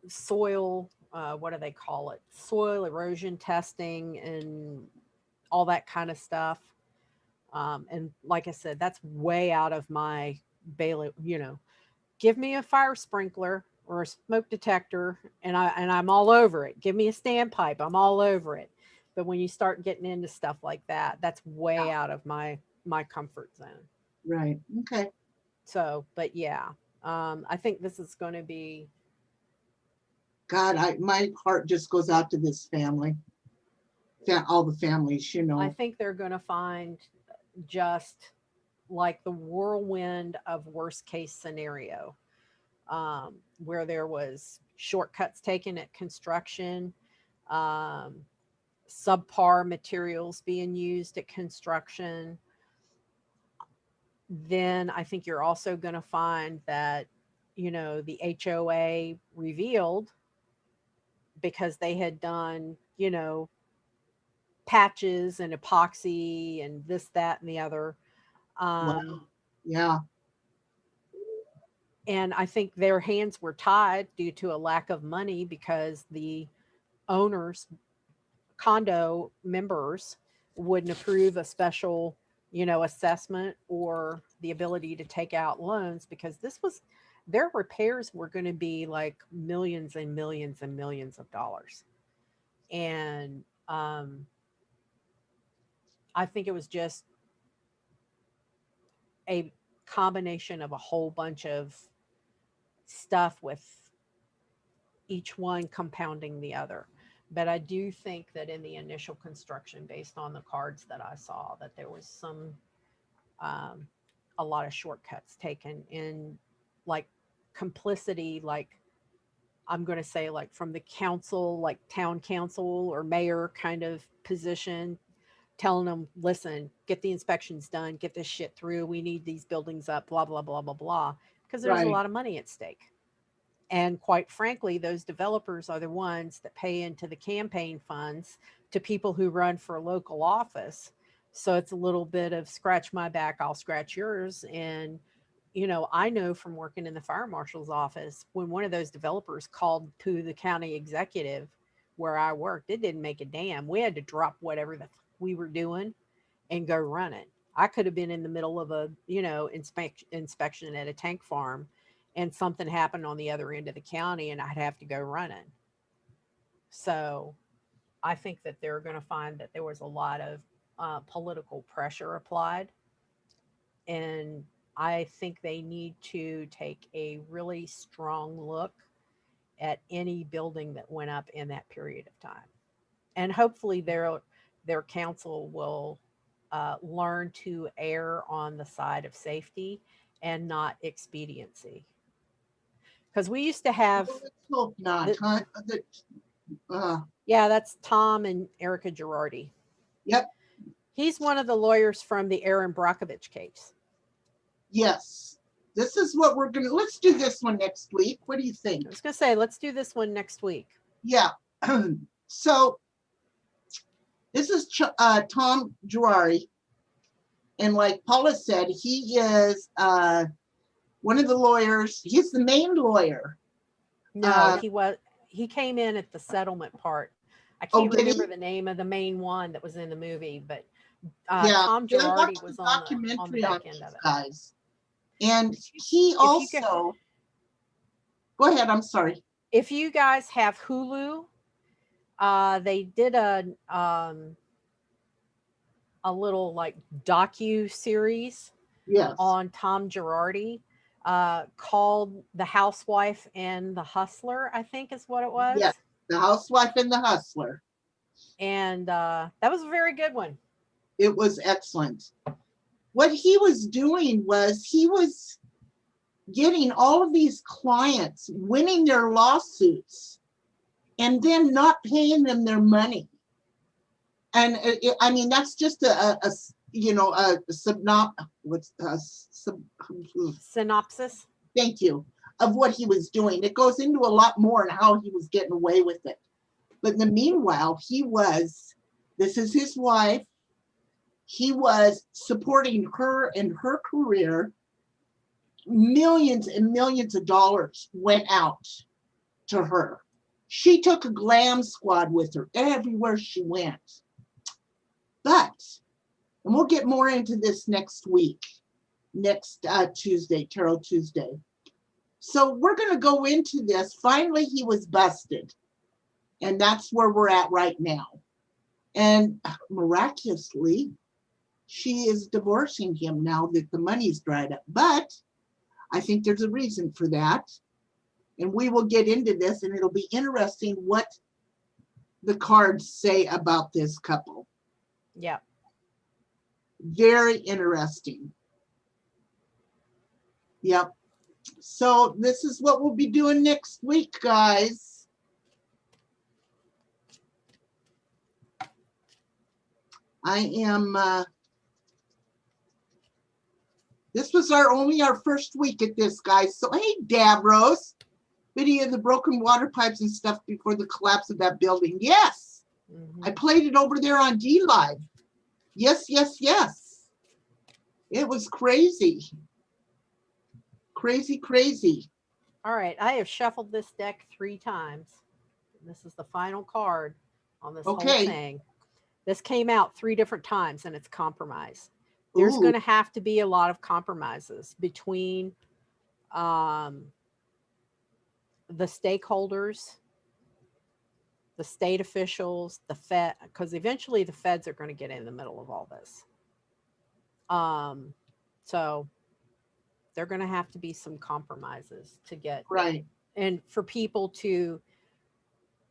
soil, what do they call it? Soil erosion testing and all that kind of stuff. And like I said, that's way out of my bailiff. Give me a fire sprinkler or a smoke detector, and I'm all over it. Give me a standpipe, I'm all over it. But when you start getting into stuff like that, that's way Yeah. out of my comfort zone. Right. Okay. So, but yeah, I think this is going to be. God, my heart just goes out to this family, all the families, I think they're going to find just like the whirlwind of worst case scenario, where there was shortcuts taken at construction, um, subpar materials being used at construction. Then I think you're also going to find that, the HOA revealed because they had done, patches and epoxy and this, that, and the other. Um, Wow. Yeah. and I think their hands were tied due to a lack of money because the owners, condo members, wouldn't approve a special, assessment or the ability to take out loans because their repairs were going to be like millions and millions and millions of dollars. And Um, I think it was just a combination of a whole bunch of stuff with each one compounding the other. But I do think that in the initial construction, based on the cards that I saw, that there was um, a lot of shortcuts taken in, like, complicity, like, I'm going to say, like, from the council, like town council or mayor kind of position, telling them, listen, get the inspections done, get this shit through. We need these buildings up, blah, blah, blah, blah, blah. Because there's a Right. lot of money at stake. And quite frankly, those developers are the ones that pay into the campaign funds to people who run for a local office. So it's a little bit of scratch my back, I'll scratch yours. And, I know from working in the fire marshal's office, when one of those developers called to the county executive where I worked, it didn't make a damn. We had to drop whatever we were doing and go run it. I could have been in the middle of a, inspection at a tank farm, and something happened on the other end of the county and I'd have to go running. So I think that they're going to find that there was a lot of political pressure applied. And I think they need to take a really strong look at any building that went up in that period of time. And hopefully their council will learn to err on the side of safety and not expediency. Because we used to have Well, let's hope not, the, huh? Uh, yeah, that's Tom and Erica Girardi. yep. He's one of the lawyers from the Aaron Brockovich case. Yes. This is what we're gonna. Let's do this one next week. What do you think? I was going to say, let's do this one next week. Yeah. So this is Tom Girardi, and like Paula said, he is one of the lawyers. He's the main lawyer. No, he came in at the settlement part. I Oh, can't did remember he? the name of the main one that was in the movie, but Yeah. Tom Yeah. I Girardi watched was a on the documentary on back end these of it. guys, and he If you go, also. Go ahead. I'm sorry. if you guys have Hulu, they did a little, like, docu series Yes. on Tom Girardi, called The Housewife and the Hustler, I think is what it Yes. was. The Housewife and the Hustler. And that was a very good one. It was excellent. What he was doing was he was getting all of these clients, winning their lawsuits, and then not paying them their money. And I mean, that's just a what's Synopsis. thank you, of what he was doing. It goes into a lot more and how he was getting away with it. But in the meanwhile, this is his wife. He was supporting her in her career. Millions and millions of dollars went out to her. She took a glam squad with her everywhere she went. But, and we'll get more into this next week, next Tuesday, Tarot Tuesday. So we're going to go into this. Finally, he was busted. And that's where we're at right now. And miraculously, she is divorcing him now that the money's dried up. But I think there's a reason for that. And we will get into this, and it'll be interesting what the cards say about this couple. Yeah. Very interesting. Yep. So this is what we'll be doing next week, guys. I am, this was only our first week at this, guys. So, hey, Davros, video of the broken water pipes and stuff before the collapse of that building. Yes, I played it over there on D Live. Yes, yes, yes. It was crazy. Crazy, crazy. All right. I have shuffled this deck 3 times. This is the final card on this whole Okay. thing. This came out 3 different times, and it's compromise. There's Ooh. going to have to be a lot of compromises between the stakeholders the state officials, the Fed, because eventually the feds are going to get in the middle of all this. So there are going to have to be some compromises to get, Right. and for people to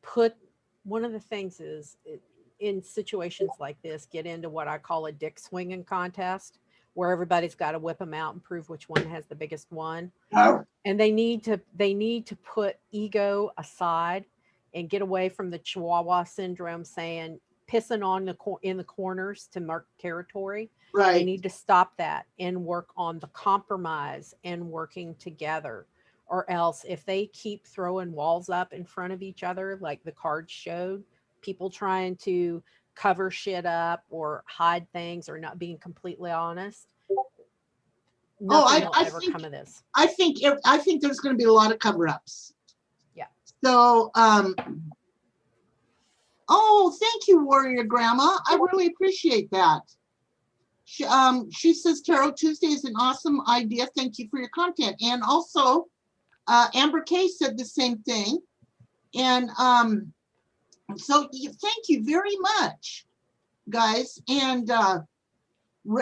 put, one of the things is in situations like this, get into what I call a dick swinging contest, where everybody's got to whip them out and prove which one has the biggest one. Oh, And they need to put ego aside and get away from the Chihuahua syndrome, saying pissing on in the corners to mark territory. They right. need to stop that and work on the compromise and working together. Or else, if they keep throwing walls up in front of each other, like the cards showed, people trying to cover shit up or hide things or not being completely honest, Oh, nothing will I ever think come of this. I think there's going to be a lot of cover-ups. Yeah. So, oh, thank you, Warrior Grandma. I really appreciate that. She says Tarot Tuesday is an awesome idea. Thank you for your content. And also, Amber K said the same thing. And so thank you very much, guys. And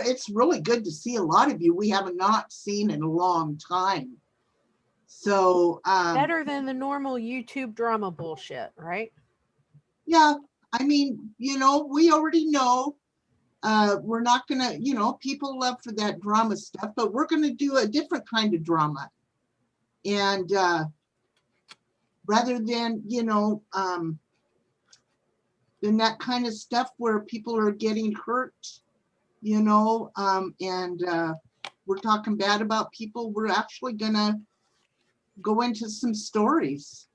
it's really good to see a lot of you we have not seen in a long time. So Better than the normal YouTube drama bullshit, right? yeah, I mean, we already know we're not gonna, people love for that drama stuff, but we're gonna do a different kind of drama. And rather than, than that kind of stuff where people are getting hurt, and we're talking bad about people, we're actually gonna go into some stories.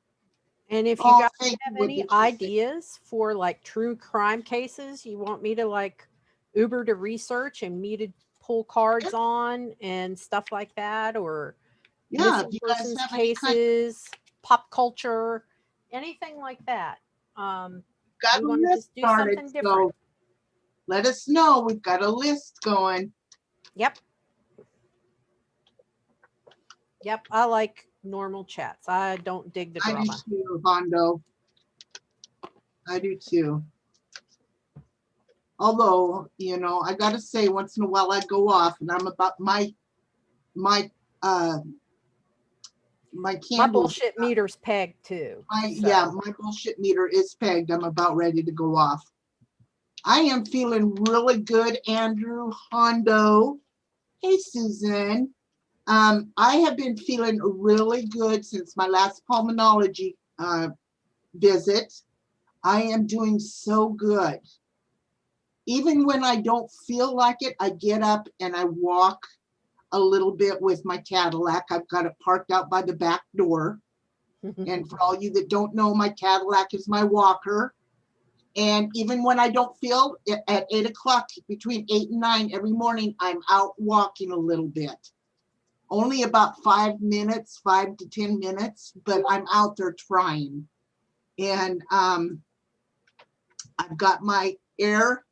And if you Oh, guys thank have you. What any did you say? ideas for like true crime cases you want me to like Uber to research and me to pull cards on and stuff like that, or Yeah, if missing you guys persons have any kind, cases, pop culture, anything like that. got We a want to list just do started, something different. so let us know. We've got a list going. Yep. Yep. I like normal chats. I don't dig the I do drama. too, Hondo. I do too. Although, I gotta say, once in a while I go off, and I'm about my uh my My candles. bullshit meter's pegged too. Yeah, So my bullshit meter is pegged. I'm about ready to go off. I am feeling really good, Andrew, Hondo. Hey, Susan. I have been feeling really good since my last pulmonology visit. I am doing so good. Even when I don't feel like it, I get up and I walk a little bit with my Cadillac. I've got it parked out by the back door. And for all you that don't know, my Cadillac is my walker. And even when I don't feel it, at 8 o'clock, between 8 and 9 every morning, I'm out walking a little bit. Only about 5 minutes, 5 to 10 minutes, but I'm out there trying. And I've got my air.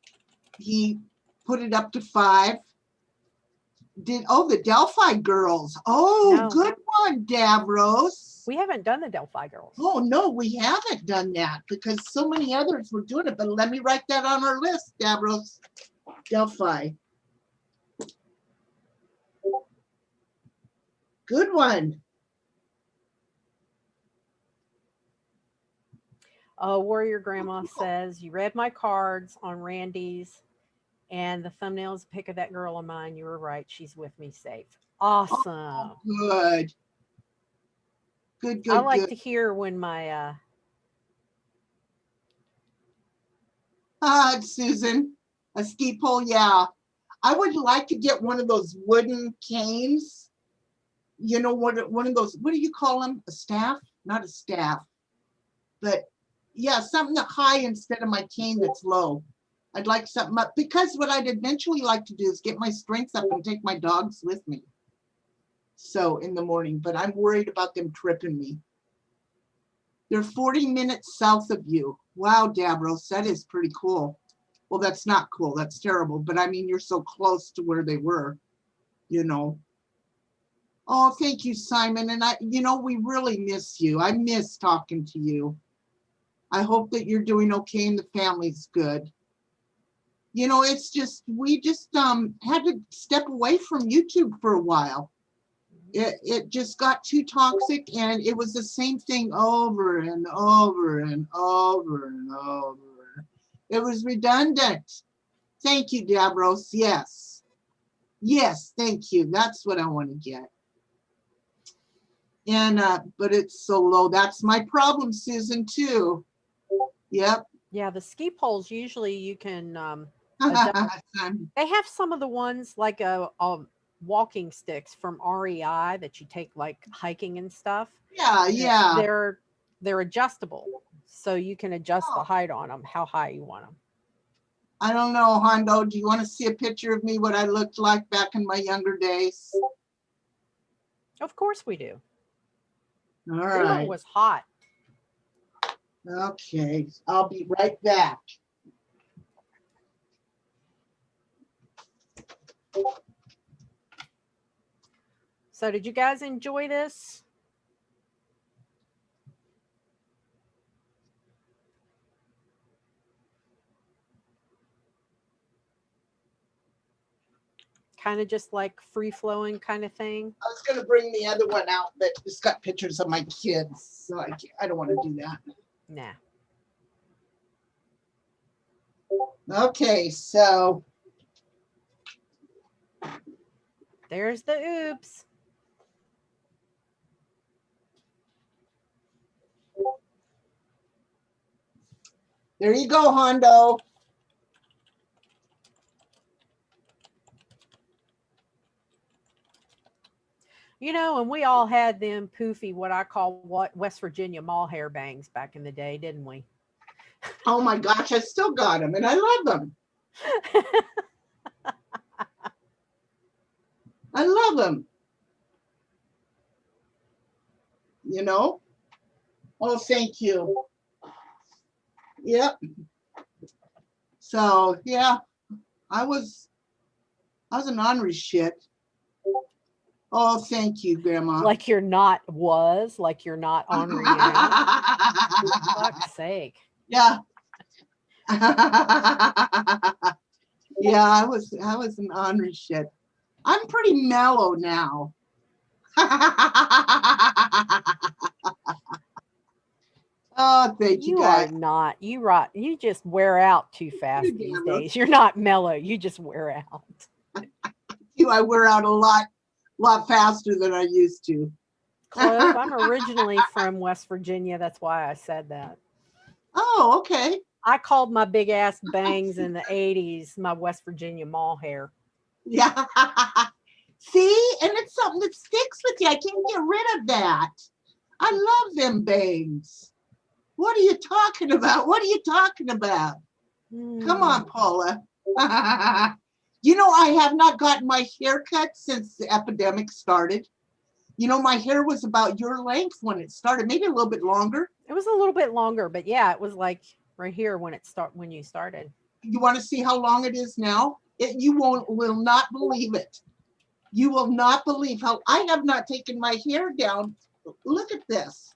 He put it up to 5. The Delphi girls. Oh, No. good one, Davros. We haven't done the Delphi girls. Oh, no, we haven't done that because so many others were doing it. But let me write that on our list, Davros. Delphi. Good one. Warrior Grandma says, you read my cards on Randy's and the thumbnail is a pic of that girl of mine. You were right. She's with me safe. Awesome. Oh, good. Good, I good, like good. to hear when my Susan, a ski pole, yeah. I would like to get one of those wooden canes. One of those, what do you call them? A staff? Not a staff. But yeah, something that high instead of my cane that's low. I'd like something up because what I'd eventually like to do is get my strength up and take my dogs with me. So in the morning, but I'm worried about them tripping me. They're 40 minutes south of you. Wow, Davros, that is pretty cool. Well, that's not cool. That's terrible. But I mean, you're so close to where they were, Oh, thank you, Simon. And we really miss you. I miss talking to you. I hope that you're doing okay and the family's good. You know, it's just, we just had to step away from YouTube for a while. It just got too toxic, and it was the same thing over and over and over and over. It was redundant. Thank you, Davros. Yes. Yes, thank you. That's what I want to get. And but it's so low. That's my problem, Susan, too. Yep. Yeah, the ski poles usually you can adjust. They have some of the ones like a walking sticks from REI that you take like hiking and stuff. Yeah, yeah. They're adjustable, so you can adjust the height on them, how high you want them. I don't know, Hondo. Do you want to see a picture of me, what I looked like back in my younger days? Of course we do. All It right. was hot. Okay, I'll be right back. So did you guys enjoy this? Kind of just like free flowing kind of thing. I was going to bring the other one out, but it's got pictures of my kids, so I don't want to do that. Nah. Okay, so There's the oops. there you go, Hondo. You know, and we all had them poofy, what I call West Virginia mall hair bangs back in the day, didn't we? Oh my gosh, I still got them, and I love them. I love them. You know? Oh, thank you. Yep. So, yeah, I was an ornery shit. Oh, thank you, Grandma. Like you're not ornery now. For fuck's sake. Yeah. Yeah, I was an ornery shit. I'm pretty mellow now. Oh, thank you, You guys. are not. You just wear out too fast You these damn right. days. You're not mellow. You just wear out. I wear out a lot faster than I used to. Clove, I'm originally from West Virginia. That's why I said that. Oh, okay. I called my big ass bangs in the 80s my West Virginia mall hair. Yeah. See, and it's something that sticks with you. I can't get rid of that. I love them bangs. What are you talking about? What are you talking about? Come on, Paula. You know, I have not gotten my hair cut since the epidemic started. You know, my hair was about your length when it started, maybe a little bit longer. It was a little bit longer, but yeah, it was like right here when you started. You want to see how long it is now? You will not believe it. You will not believe how I have not taken my hair down. Look at this.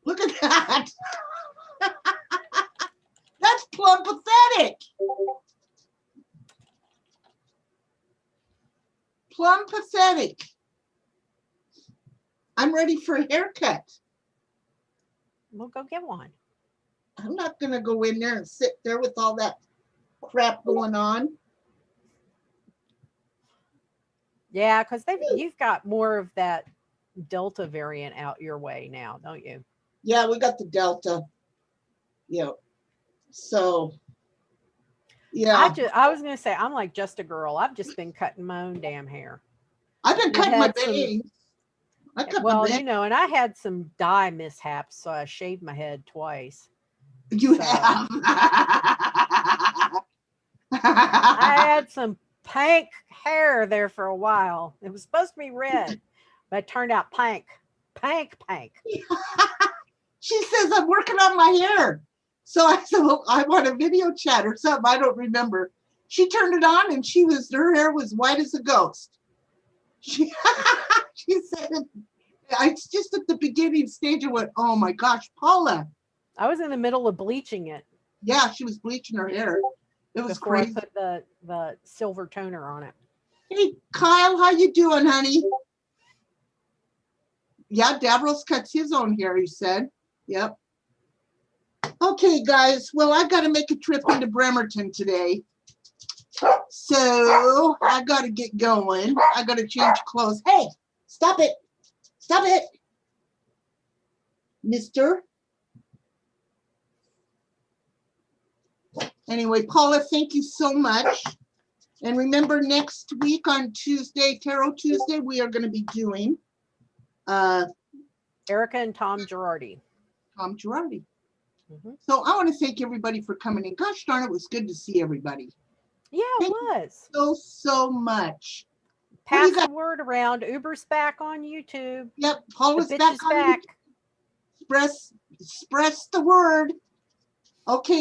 Look at that. That's plumb pathetic. Plumb pathetic. I'm ready for a haircut. We'll go get one. I'm not going to go in there and sit there with all that crap going on. Yeah, because you've got more of that Delta variant out your way now, don't you? Yeah, we got the Delta. Yeah. So, yeah. I was gonna say I'm like just a girl. I've just been cutting my own damn hair. I've been cutting my bangs. Well, you know, and I had some dye mishaps, so I shaved my head twice. You have. I had some pink hair there for a while. It was supposed to be red, but it turned out pink. She says, I'm working on my hair. So I said, well, I want a video chat or something. I don't remember. She turned it on and her hair was white as a ghost. She said, It's just at the beginning stage. I went, oh my gosh, Paula. I was in the middle of bleaching it Yeah, she was bleaching her hair. It was before I crazy. put the silver toner on it. Hey, Kyle, how you doing, honey? Yeah, Davros cuts his own hair, he said. Yep. Okay, guys. Well, I got to make a trip into Bremerton today. So I got to get going. I got to change clothes. Hey, stop it. Stop it. Mister. Anyway, Paula, thank you so much. And remember, next week on Tuesday, Tarot Tuesday, we are going to be doing Erica and Tom Girardi. Tom Girardi. So I want to thank everybody for coming in. Gosh darn, it was good to see everybody. Yeah, it Thank was. you so much. Pass the word around. Uber's back on YouTube. Yep, Paula's The bitch back is on back. YouTube. Express the word. Okay.